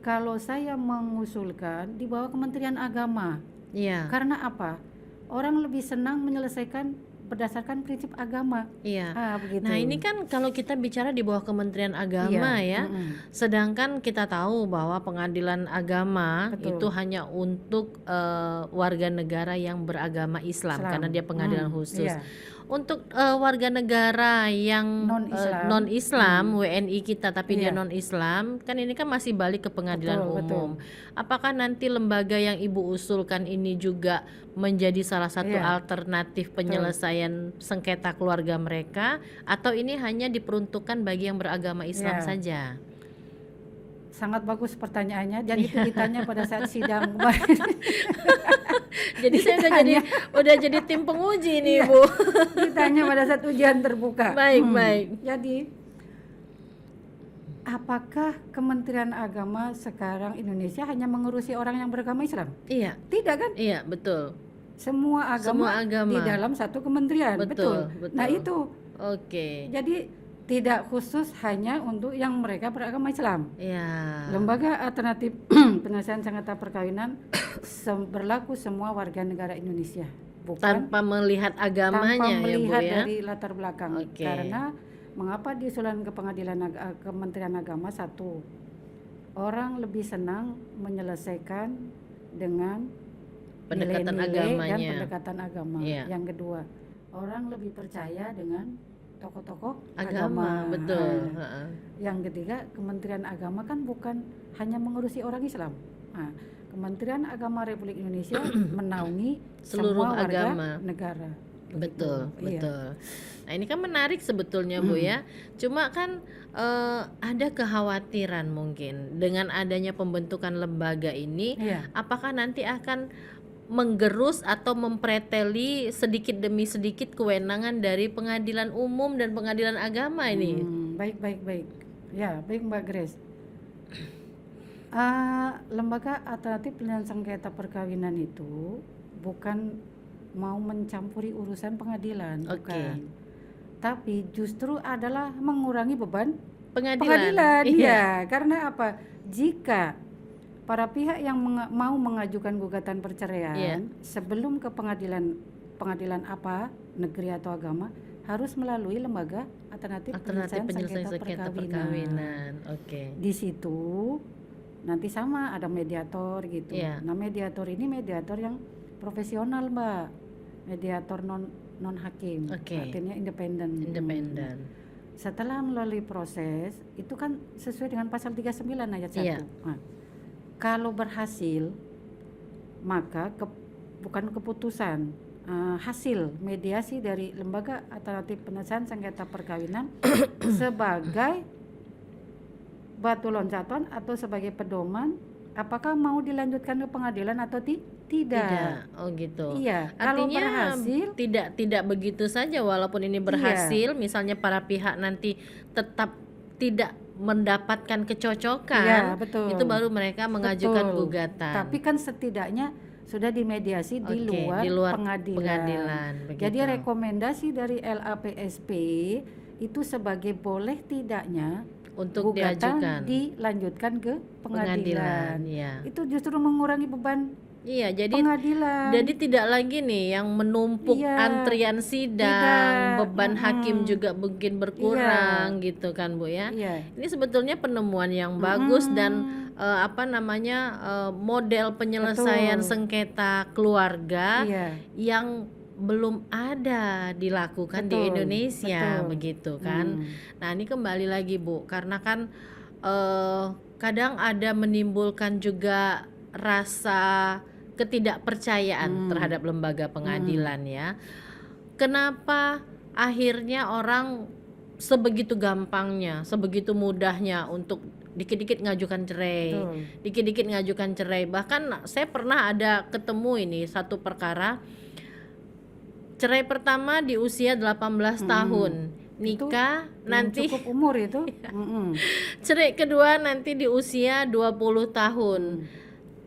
Kalau saya mengusulkan di bawah Kementerian Agama. Iya. Karena apa? Orang lebih senang menyelesaikan berdasarkan prinsip agama. Iya. Begitu. Nah, ini kan kalau kita bicara di bawah Kementerian Agama Iya. ya. Sedangkan kita tahu bahwa pengadilan agama Betul. itu hanya untuk warga negara yang beragama Islam, Islam. karena dia pengadilan khusus. Iya. Untuk warga negara yang Non-Islam. non-Islam, WNI kita tapi dia Iya. non-Islam, kan ini kan masih balik ke pengadilan Betul, umum. Apakah nanti lembaga yang Ibu usulkan ini juga menjadi salah satu Iya. alternatif penyelesaian sengketa keluarga mereka, atau ini hanya diperuntukkan bagi yang beragama Islam Iya. saja? Sangat bagus pertanyaannya dan itu ditanya pada saat sidang kemarin. Jadi saya udah jadi tim penguji nih, Iya. Bu. Ditanya pada saat ujian terbuka. Baik. Jadi apakah Kementerian Agama sekarang Indonesia hanya mengurusi orang yang beragama Islam? Iya, Tidak kan? iya, betul. Semua Semua agama. di dalam satu kementerian. Betul. Nah, itu. Oke. Jadi tidak khusus hanya untuk yang mereka beragama Islam. Ya. Lembaga alternatif penyelesaian sengketa perkawinan berlaku semua warga negara Indonesia, bukan Tanpa melihat agamanya tanpa melihat ya, Bu ya. dari latar belakang. Oke. Karena mengapa diusulan ke pengadilan Kementerian Agama satu, orang lebih senang menyelesaikan dengan Pendekatan nilai-nilai dan agamanya. pendekatan agama. Iya. Yang kedua, orang lebih percaya dengan tokoh-tokoh Agama, betul. Heeh. Yang ketiga, Kementerian Agama kan bukan hanya mengurusi orang Islam. Kementerian Agama Republik Indonesia menaungi Seluruh semua warga agama. negara. Betul, Begitu. Iya. betul. Nah, ini kan menarik sebetulnya Bu ya. Cuma kan ada kekhawatiran mungkin dengan adanya pembentukan lembaga ini, Iya. apakah nanti akan menggerus atau mempreteli sedikit demi sedikit kewenangan dari pengadilan umum dan pengadilan agama ini. Baik. Ya, baik Mbak Grace. Lembaga alternatif penyelesaian sengketa perkawinan itu bukan mau mencampuri urusan pengadilan, Oke. bukan. Tapi justru adalah mengurangi beban Pengadilan. Iya, karena apa? Jika para pihak yang mau mengajukan gugatan perceraian Iya. sebelum ke pengadilan apa, negeri atau agama, harus melalui lembaga alternatif Alternatif penyelesaian penyelesaian sengketa sengketa perkawinan. Oke. Di situ nanti sama ada mediator gitu. Iya. Nah, mediator ini mediator yang profesional, Mbak. Mediator non hakim. Oke. Artinya independen. Independen. Setelah melalui proses itu kan sesuai dengan pasal 39 ayat 1. Iya. Nah, kalau berhasil maka bukan keputusan, hasil mediasi dari lembaga alternatif penyelesaian sengketa perkawinan sebagai batu loncatan atau sebagai pedoman apakah mau dilanjutkan ke pengadilan atau tidak. Oh gitu. Iya, kalau Artinya berhasil tidak begitu saja walaupun ini berhasil, misalnya para pihak nanti tetap tidak mendapatkan kecocokan, Iya, betul. itu baru mereka mengajukan Betul. gugatan. Tapi kan setidaknya sudah dimediasi di luar pengadilan. Jadi begitu. rekomendasi dari LAPSP itu sebagai boleh tidaknya Untuk gugatan diajukan dilanjutkan ke pengadilan. ya. Itu justru mengurangi beban Iya, jadi pengadilan. tidak lagi nih yang menumpuk Iya. antrian sidang, Tidak. beban hakim juga mungkin berkurang gitu kan Bu ya. Iya. Ini sebetulnya penemuan yang bagus dan model penyelesaian Betul. sengketa keluarga Iya. yang belum ada dilakukan di Betul, Indonesia betul. begitu kan. Nah, ini kembali lagi Bu, karena kan kadang ada menimbulkan juga rasa ketidakpercayaan terhadap lembaga pengadilan ya. Kenapa akhirnya orang sebegitu gampangnya, sebegitu mudahnya untuk dikit-dikit ngajukan cerai, Betul. dikit-dikit ngajukan cerai. Bahkan saya pernah ada ketemu ini satu perkara, cerai pertama di usia 18 tahun, nikah Belum nanti cukup umur itu. cerai kedua nanti di usia 20 tahun.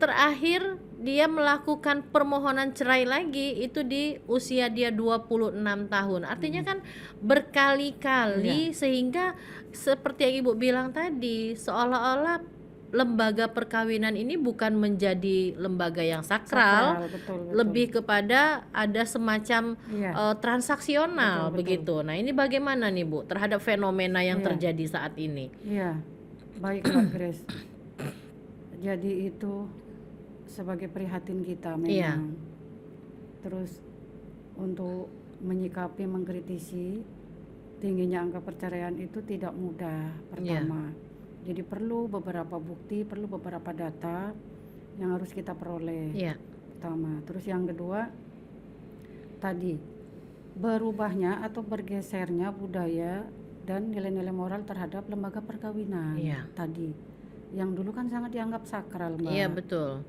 Terakhir dia melakukan permohonan cerai lagi itu di usia dia 26 tahun. Artinya kan berkali-kali sehingga seperti yang Ibu bilang tadi, seolah-olah lembaga perkawinan ini bukan menjadi lembaga yang sakral, Betul. lebih kepada ada semacam transaksional. Betul. Begitu. Nah, ini bagaimana nih Bu terhadap fenomena yang terjadi saat ini? Iya, baik Mbak Grace. Jadi itu sebagai prihatin kita memang. Iya. Terus untuk menyikapi, mengkritisi tingginya angka perceraian itu tidak mudah pertama. Jadi perlu beberapa bukti, perlu beberapa data yang harus kita peroleh. Pertama. Terus yang kedua tadi berubahnya atau bergesernya budaya dan nilai-nilai moral terhadap lembaga perkawinan. Tadi yang dulu kan sangat dianggap sakral, Mbak. Iya, betul.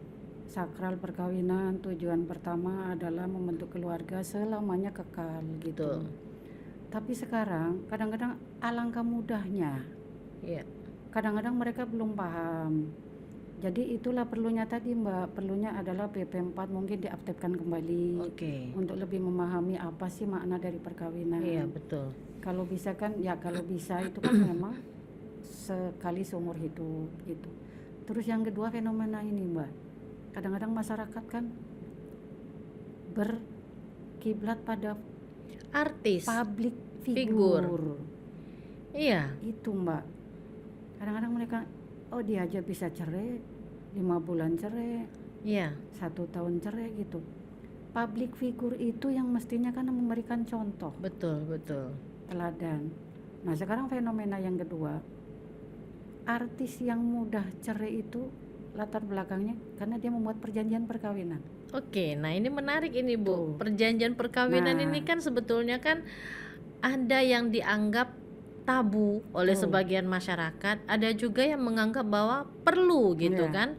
Sakral perkawinan tujuan pertama adalah membentuk keluarga selamanya kekal gitu. Tapi sekarang kadang-kadang alangkah mudahnya. Kadang-kadang mereka belum paham. Jadi itulah perlunya tadi Mbak, perlunya adalah PP 4 mungkin diaktifkan kembali untuk lebih memahami apa sih makna dari perkawinan. Iya, betul. Kalau bisa kan kalau bisa itu kan memang sekali seumur hidup gitu. Terus yang kedua fenomena ini Mbak, kadang-kadang masyarakat kan berkiblat pada artis, public figur. Itu Mbak, kadang-kadang mereka oh dia aja bisa cerai, 5 bulan cerai, Iya, 1 tahun cerai gitu. Public figure itu yang mestinya kan memberikan contoh, betul, betul. teladan. Nah sekarang fenomena yang kedua, artis yang mudah cerai itu latar belakangnya karena dia membuat perjanjian perkawinan. Oke, nah ini menarik ini Bu. Tuh. Perjanjian perkawinan Nah. ini kan sebetulnya kan ada yang dianggap tabu oleh Betul. sebagian masyarakat, ada juga yang menganggap bahwa perlu gitu Iya. kan.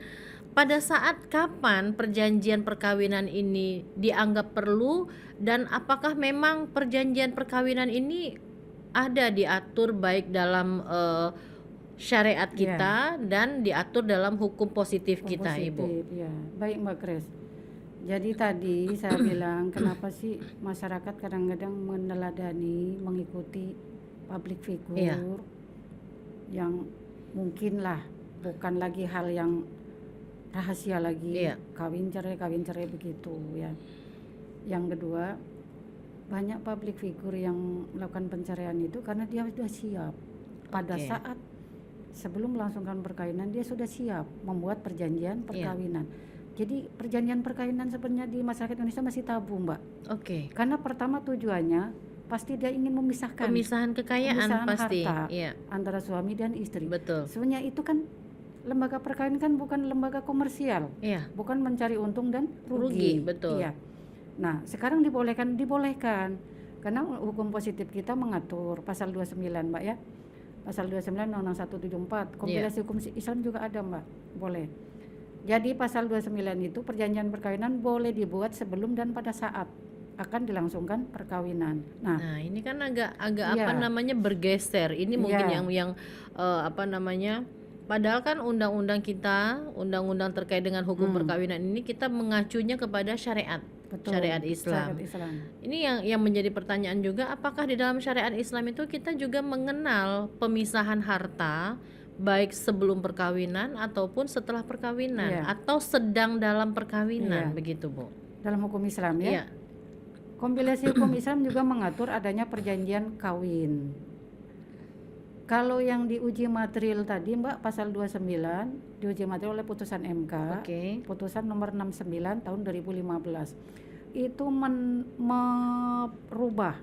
Pada saat kapan perjanjian perkawinan ini dianggap perlu, dan apakah memang perjanjian perkawinan ini ada diatur baik dalam syariat Iya. kita dan diatur dalam hukum positif Hukum kita, Ibu? positif, ya. Baik Mbak Grace. Jadi tadi saya bilang kenapa sih masyarakat kadang-kadang meneladani, mengikuti public figure Iya. yang mungkin lah bukan lagi hal yang rahasia lagi, Iya. kawin cerai begitu ya. Yang kedua, banyak public figure yang melakukan perceraian itu karena dia sudah siap. Pada Oke. saat sebelum melangsungkan perkawinan dia sudah siap membuat perjanjian perkawinan. Jadi perjanjian perkawinan sebenarnya di masyarakat Indonesia masih tabu, Mbak. Oke. Karena pertama tujuannya pasti dia ingin memisahkan Pemisahan kekayaan pemisahan pasti. harta Iya, antara suami dan istri. betul. Sebenarnya itu kan lembaga perkawinan kan bukan lembaga komersial, Iya, bukan mencari untung dan rugi, rugi. betul. Iya. Nah, sekarang dibolehkan karena hukum positif kita mengatur pasal 29, Mbak ya. Pasal 29 Undang-Undang 174. Kompilasi hukum Islam juga ada, Mbak. Boleh. Jadi pasal 29 itu perjanjian perkawinan boleh dibuat sebelum dan pada saat akan dilangsungkan perkawinan. Nah, ini kan agak Iya. apa namanya bergeser. Ini mungkin Iya. yang apa namanya? Padahal kan undang-undang kita, undang-undang terkait dengan hukum perkawinan ini kita mengacunya kepada syariat. Betul, Syariat Islam. syariat Islam. Ini yang menjadi pertanyaan juga, apakah di dalam syariat Islam itu kita juga mengenal pemisahan harta baik sebelum perkawinan ataupun setelah perkawinan, Iya. atau sedang dalam perkawinan, Iya. begitu Bu? Dalam hukum Islam ya. Iya. Kompilasi hukum Islam juga mengatur adanya perjanjian kawin. Kalau yang diuji material tadi, Mbak, pasal 29 diuji material oleh putusan MK. Oke. Putusan nomor 69 tahun 2015. Itu merubah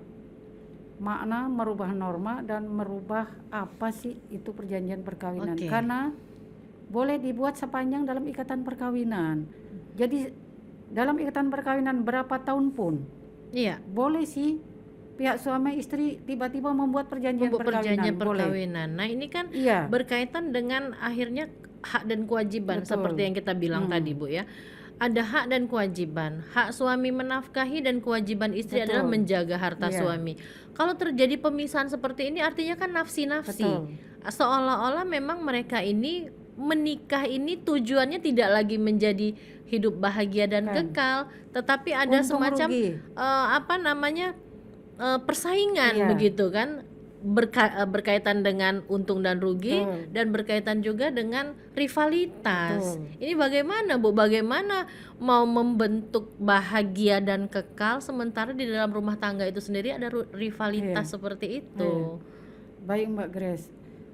makna, merubah norma dan merubah apa sih itu perjanjian perkawinan. Oke. Karena boleh dibuat sepanjang dalam ikatan perkawinan. Jadi dalam ikatan perkawinan berapa tahun pun Iya. boleh sih pihak suami istri tiba-tiba membuat perjanjian Perjanjian perkawinan. Boleh. perkawinan. Nah, ini kan Iya. berkaitan dengan akhirnya hak dan kewajiban. Betul. Seperti yang kita bilang tadi Bu ya. Ada hak dan kewajiban. Hak suami menafkahi dan kewajiban istri Betul. adalah menjaga harta Iya. suami. Kalau terjadi pemisahan seperti ini artinya kan nafsi-nafsi. Betul. Seolah-olah memang mereka ini menikah ini tujuannya tidak lagi menjadi hidup bahagia dan Bukan. kekal, tetapi ada Untung semacam rugi. apa namanya persaingan, Iya. begitu kan, berkaitan dengan untung dan rugi. Betul. Dan berkaitan juga dengan rivalitas. Betul. Ini bagaimana Bu? Bagaimana mau membentuk bahagia dan kekal sementara di dalam rumah tangga itu sendiri ada rivalitas Iya. seperti itu. Baik Mbak Grace,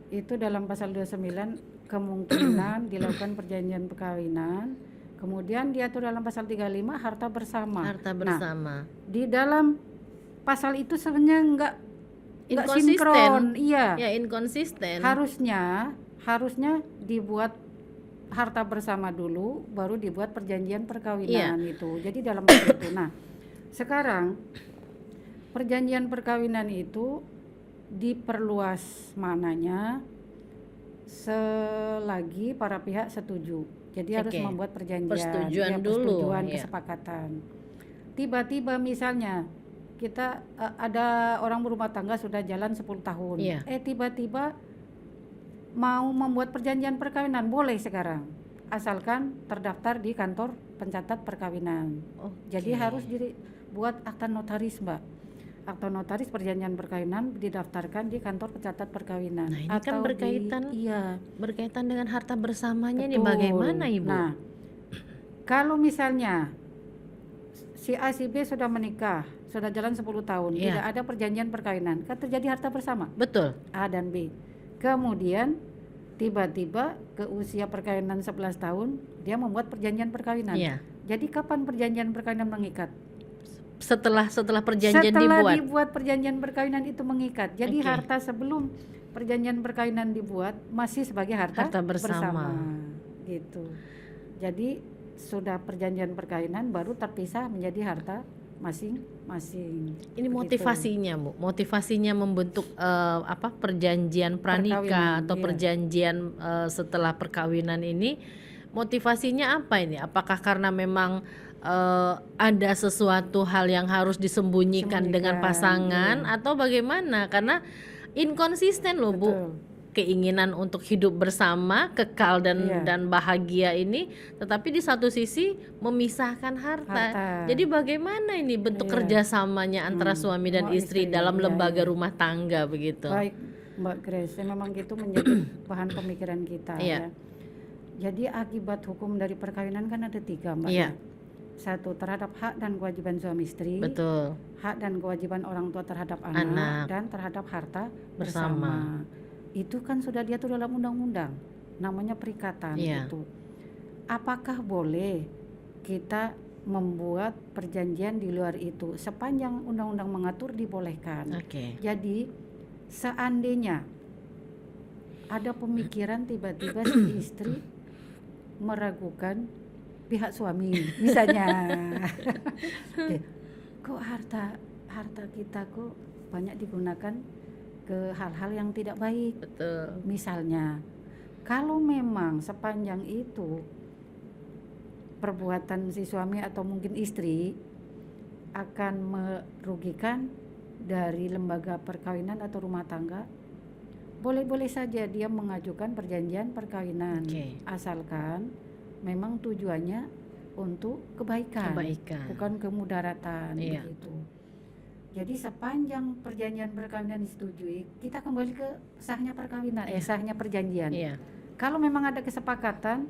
itu dalam pasal 29 kemungkinan dilakukan perjanjian perkawinan. Kemudian diatur dalam pasal 35 harta bersama. Harta Nah, bersama. di dalam pasal itu sebenarnya enggak Inkonsisten. sinkron. Iya. Ya, inkonsisten. Harusnya dibuat harta bersama dulu baru dibuat perjanjian perkawinan itu. Jadi dalam pasal itu. Nah, sekarang perjanjian perkawinan itu diperluas mananya selagi para pihak setuju. Jadi harus Oke. membuat perjanjian, Persetujuan dulu, persetujuan, ya. kesepakatan. Tiba-tiba misalnya kita ada orang berumah tangga sudah jalan 10 tahun. Iya. Tiba-tiba mau membuat perjanjian perkawinan, boleh sekarang. Asalkan terdaftar di kantor pencatat perkawinan. Jadi Oke. harus dibuat akta notaris, Mbak. Akta notaris perjanjian perkawinan didaftarkan di kantor pencatat perkawinan. Nah, ini kan iya. berkaitan dengan harta bersamanya ini Betul. bagaimana Ibu? Nah, kalau misalnya si A si B sudah menikah, sudah jalan 10 tahun, Iya. tidak ada perjanjian perkawinan, kan terjadi harta bersama Betul. A dan B. Kemudian tiba-tiba ke usia perkawinan 11 tahun dia membuat perjanjian perkawinan. Iya. Jadi kapan perjanjian perkawinan mengikat? Setelah perjanjian Setelah dibuat. dibuat perjanjian perkawinan itu mengikat. Jadi Oke. harta sebelum perjanjian perkawinan dibuat masih sebagai harta bersama. gitu. Jadi sudah perjanjian perkawinan baru terpisah menjadi harta masing-masing. Ini Begitu. motivasinya, Bu. Motivasinya membentuk perjanjian pranikah Perkawinan, atau iya. perjanjian setelah perkawinan ini, motivasinya apa ini? Apakah karena memang ada sesuatu hal yang harus disembunyikan dengan pasangan atau bagaimana? Karena inkonsisten loh, Bu. Betul. Keinginan untuk hidup bersama, kekal dan bahagia ini, tetapi di satu sisi memisahkan harta. Jadi bagaimana ini bentuk kerjasamanya antara suami dan istri dalam lembaga rumah tangga begitu? Baik, Mbak Grace, memang itu menjadi bahan pemikiran kita. Iya. Ya. Jadi akibat hukum dari perkawinan kan ada 3, Mbak. Iya. Satu, terhadap hak dan kewajiban suami istri. Betul. Hak dan kewajiban orang tua terhadap anak. Dan terhadap harta bersama. Itu kan sudah diatur dalam undang-undang, namanya perikatan. Gitu. Apakah boleh kita membuat perjanjian di luar itu? Sepanjang undang-undang mengatur dibolehkan. Jadi seandainya ada pemikiran tiba-tiba si istri meragukan pihak suami, misalnya, kok harta kita kok banyak digunakan ke hal-hal yang tidak baik. Betul. Misalnya, kalau memang sepanjang itu perbuatan si suami atau mungkin istri akan merugikan dari lembaga perkawinan atau rumah tangga, boleh-boleh saja dia mengajukan perjanjian perkawinan, asalkan memang tujuannya untuk kebaikan. Bukan kemudaratan. Begitu. Jadi sepanjang perjanjian perkawinan disetujui, kita kembali ke sahnya perkawinan, sahnya perjanjian. Kalau memang ada kesepakatan,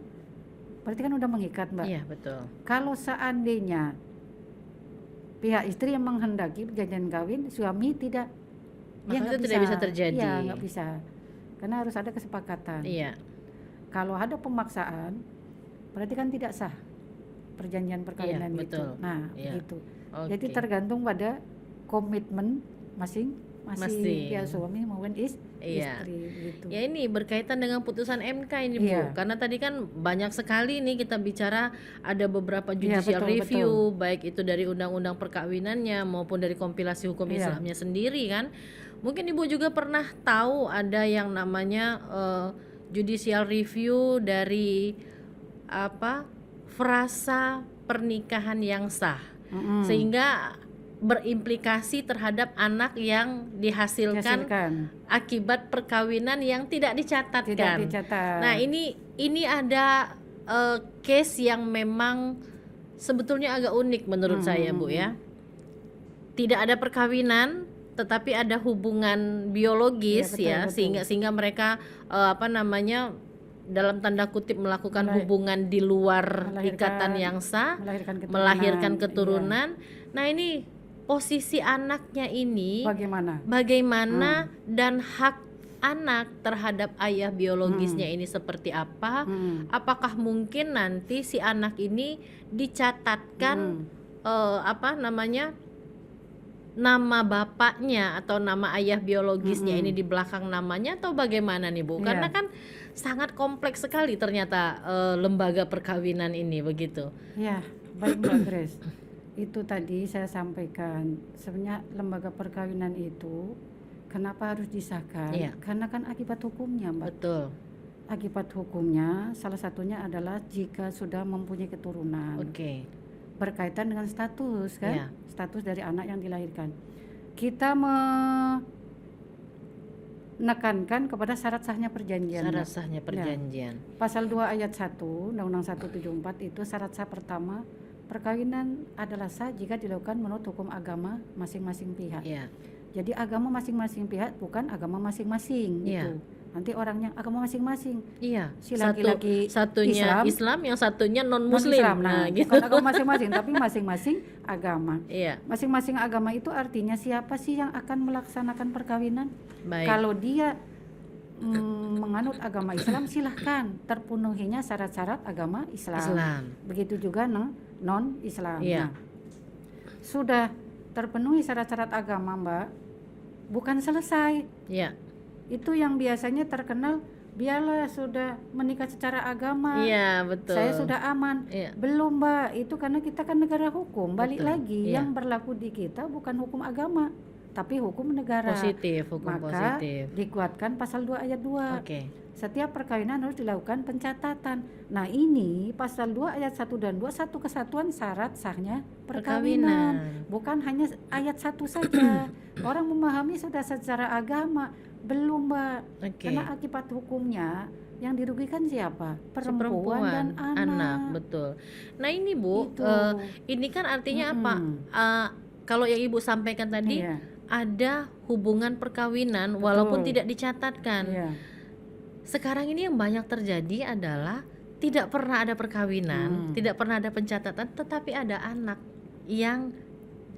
berarti kan udah mengikat, Mbak. Iya, betul. Kalau seandainya pihak istri yang menghendaki perjanjian kawin, suami tidak, maka itu tidak bisa terjadi. Iya, nggak bisa, karena harus ada kesepakatan. Iya. Kalau ada pemaksaan, berarti kan tidak sah perjanjian perkawinan itu. Betul. Nah, begitu. Jadi tergantung pada komitmen masing-masing ya suami maupun istri gitu. Ya ini berkaitan dengan putusan MK ini, Bu. Karena tadi kan banyak sekali nih kita bicara ada beberapa judicial review, baik itu dari undang-undang perkawinannya maupun dari kompilasi hukum Islamnya sendiri kan. Mungkin Ibu juga pernah tahu ada yang namanya judicial review dari frasa pernikahan yang sah. Sehingga berimplikasi terhadap anak yang dihasilkan akibat perkawinan yang tidak dicatatkan. Nah, ini ada case yang memang sebetulnya agak unik menurut saya, Bu ya. Tidak ada perkawinan tetapi ada hubungan biologis betul. sehingga mereka dalam tanda kutip melakukan hubungan di luar ikatan yang sah, melahirkan keturunan. Nah, ini posisi anaknya ini bagaimana dan hak anak terhadap ayah biologisnya ini seperti apa? Apakah mungkin nanti si anak ini dicatatkan nama bapaknya atau nama ayah biologisnya ini di belakang namanya atau bagaimana nih, Bu? Karena kan sangat kompleks sekali ternyata lembaga perkawinan ini begitu. Ya, baik Mbak Grace. Itu tadi saya sampaikan, sebenarnya lembaga perkawinan itu kenapa harus disahkan? Karena kan akibat hukumnya, Mbak. Betul. Akibat hukumnya salah satunya adalah jika sudah mempunyai keturunan. Berkaitan dengan status kan? Status dari anak yang dilahirkan. Kita menekankan kepada syarat sahnya perjanjian. Syarat sahnya perjanjian. Pasal 2 ayat 1 Undang-Undang 174 itu syarat sah pertama, perkawinan adalah sah jika dilakukan menurut hukum agama masing-masing pihak. Jadi agama masing-masing pihak bukan agama masing-masing gitu. Nanti orangnya agama masing-masing. Si laki-laki satunya Islam, yang satunya non-Muslim. Nah, gitu. Bukan agama masing-masing, tapi masing-masing agama. Masing-masing agama itu artinya siapa sih yang akan melaksanakan perkawinan? Kalau dia menganut agama Islam, silahkan, terpenuhinya syarat-syarat agama Islam. Islam. Begitu juga non Islam. Iya. Nah, sudah terpenuhi syarat-syarat agama, Mbak, bukan selesai. Iya. Itu yang biasanya terkenal, biarlah sudah menikah secara agama, Iya, betul. saya sudah aman. Iya. Belum, Mbak, itu karena kita kan negara hukum. Balik Betul, lagi, iya. yang berlaku di kita bukan hukum agama, tapi hukum negara. Positif, hukum Maka positif. dikuatkan pasal 2 ayat 2. Oke. Setiap perkawinan harus dilakukan pencatatan. Nah, ini pasal 2 ayat 1 dan 2, satu kesatuan syarat sahnya perkawinan. Bukan hanya ayat 1 saja. Orang memahami sudah secara agama, belum, Mbak. Oke. Karena akibat hukumnya yang dirugikan siapa? Si Perempuan dan anak. betul. Nah ini Bu, Itu. ini kan artinya apa? Kalau yang Ibu sampaikan tadi, Iya, ada hubungan perkawinan Betul. walaupun tidak dicatatkan. iya. Sekarang ini yang banyak terjadi adalah tidak pernah ada perkawinan, tidak pernah ada pencatatan, tetapi ada anak yang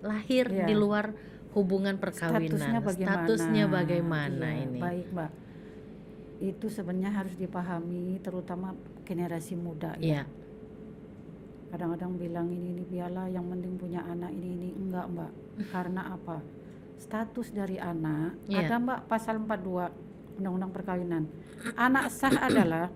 lahir Iya. di luar hubungan perkawinan. Statusnya bagaimana Iya, ini? baik, Mbak. Itu sebenarnya harus dipahami, terutama generasi muda ya. Iya. Kadang-kadang bilang ini biarlah, yang penting punya anak, ini enggak, Mbak. Karena apa? Status dari anak Iya. ada, Mbak, pasal 42 Undang-Undang Perkawinan. Anak sah adalah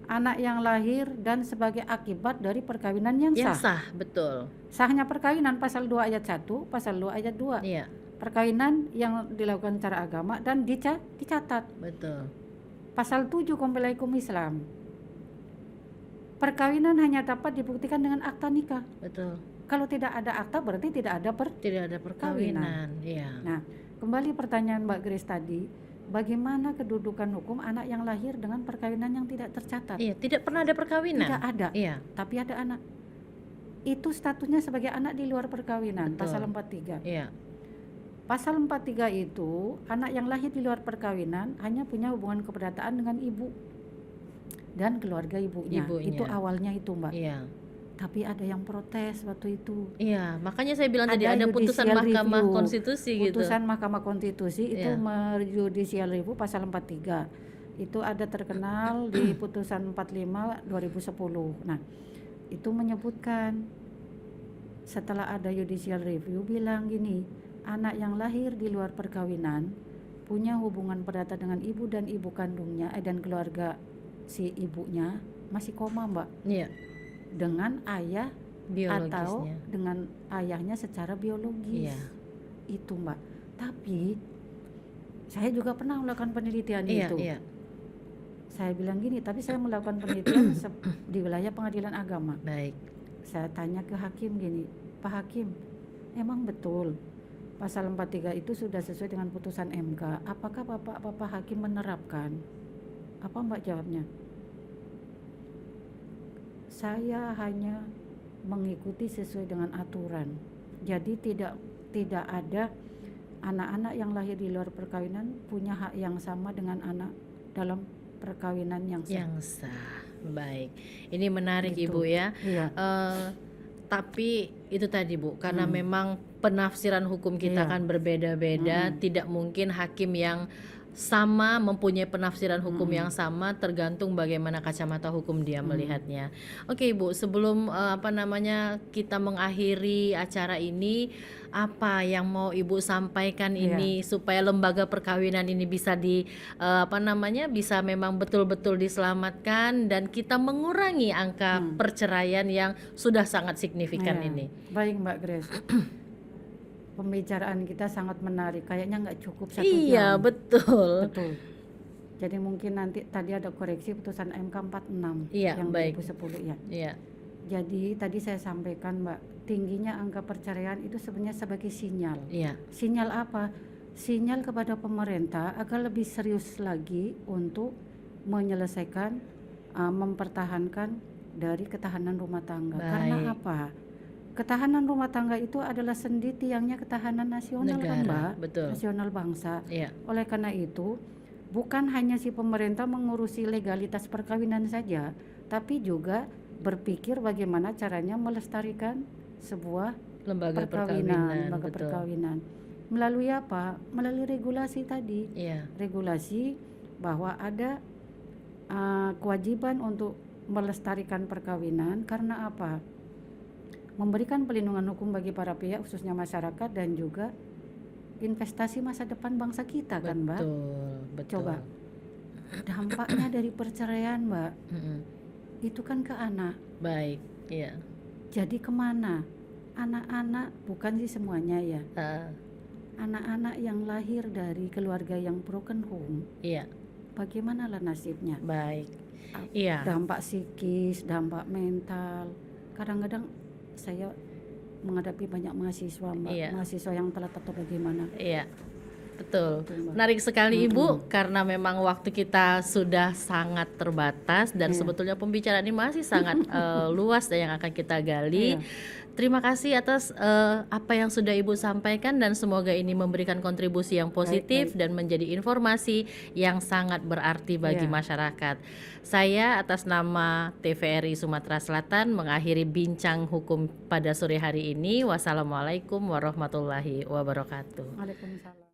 anak yang lahir dan sebagai akibat dari perkawinan yang Yang sah. sah, betul. Sahnya perkawinan pasal 2 ayat 1, pasal 2 ayat 2. Iya, Perkawinan yang dilakukan secara agama dan dicatat. betul. Pasal 7 Kompilasi Hukum Islam. Perkawinan hanya dapat dibuktikan dengan akta nikah. Betul. Kalau tidak ada akta berarti tidak ada Tidak ada perkawinan. Iya. Nah, kembali pertanyaan Mbak Grace tadi, bagaimana kedudukan hukum anak yang lahir dengan perkawinan yang tidak tercatat? Iya, tidak pernah ada perkawinan. Tidak ada, Iya, tapi ada anak. Itu statusnya sebagai anak di luar perkawinan, Betul. pasal 43. iya. Pasal 43 itu, anak yang lahir di luar perkawinan hanya punya hubungan keperdataan dengan ibu dan keluarga ibunya. Ibunya. Itu awalnya itu, Mbak. Iya. Tapi ada yang protes waktu itu. Iya, makanya saya bilang tadi ada putusan judicial Mahkamah review. Konstitusi gitu. Putusan Mahkamah Konstitusi itu Iya. judicial review pasal 43. Itu ada terkenal di putusan 45 2010. Nah, itu menyebutkan setelah ada judicial review bilang gini, anak yang lahir di luar perkawinan punya hubungan perdata dengan ibu dan ibu kandungnya dan keluarga si ibunya masih koma, Mbak, Iya, dengan ayah atau biologisnya. dengan ayahnya secara biologis. Iya. Itu, Mbak. Tapi saya juga pernah melakukan penelitian Iya, itu. iya. Saya bilang gini, tapi saya melakukan penelitian di wilayah pengadilan agama. Baik. Saya tanya ke hakim gini, Pak Hakim, emang betul pasal 43 itu sudah sesuai dengan putusan MK? Apakah Bapak Hakim menerapkan? Apa Mbak jawabnya? Saya hanya mengikuti sesuai dengan aturan. Jadi tidak ada anak-anak yang lahir di luar perkawinan punya hak yang sama dengan anak dalam perkawinan yang sah. Yang sah. Baik. Ini menarik Gitu. Ibu ya. Iya. Tapi itu tadi Bu, karena memang penafsiran hukum kita Iya. kan berbeda-beda, tidak mungkin hakim yang sama mempunyai penafsiran hukum yang sama, tergantung bagaimana kacamata hukum dia melihatnya. Oke Ibu, sebelum kita mengakhiri acara ini, apa yang mau Ibu sampaikan ini supaya lembaga perkawinan ini bisa bisa memang betul-betul diselamatkan dan kita mengurangi angka perceraian yang sudah sangat signifikan Iya. ini. Baik Mbak Grace. Pembicaraan kita sangat menarik. Kayaknya nggak cukup 1 Iya, jam. betul. Betul. Jadi mungkin nanti tadi ada koreksi putusan MK 46 Iya, yang baik. 2010 ya. Iya. Jadi tadi saya sampaikan Mbak, tingginya angka perceraian itu sebenarnya sebagai sinyal. Iya. Sinyal apa? Sinyal kepada pemerintah agar lebih serius lagi untuk menyelesaikan, mempertahankan dari ketahanan rumah tangga. Karena Baik. apa? Ketahanan rumah tangga itu adalah sendi tiangnya ketahanan nasional kan, Mbak? Negara, betul. Nasional bangsa. Iya. Oleh karena itu, bukan hanya si pemerintah mengurusi legalitas perkawinan saja, tapi juga berpikir bagaimana caranya melestarikan sebuah Lembaga lembaga betul. perkawinan. Melalui apa? Melalui regulasi tadi. Iya. Regulasi bahwa ada kewajiban untuk melestarikan perkawinan karena apa? Memberikan perlindungan hukum bagi para pihak khususnya masyarakat dan juga investasi masa depan bangsa kita kan Mbak. Betul. Coba dampaknya dari perceraian Mbak Mm-mm. itu kan ke anak. Baik, iya. Jadi kemana? Anak-anak bukan sih semuanya ya. Ah, Anak-anak yang lahir dari keluarga yang broken home, iya, bagaimana lah nasibnya? baik. Ap- Iya, Dampak psikis, dampak mental. Kadang-kadang saya menghadapi banyak mahasiswa Mbak, Iya. mahasiswa yang telah atau bagaimana. iya. Betul. Betul, Mbak. Menarik sekali Ibu karena memang waktu kita sudah sangat terbatas dan Iya. sebetulnya pembicaraan ini masih sangat luas dan yang akan kita gali. Iya. Terima kasih atas apa yang sudah Ibu sampaikan dan semoga ini memberikan kontribusi yang positif dan menjadi informasi yang sangat berarti bagi Iya. masyarakat. Saya atas nama TVRI Sumatera Selatan mengakhiri bincang hukum pada sore hari ini. Wassalamualaikum warahmatullahi wabarakatuh. Waalaikumsalam.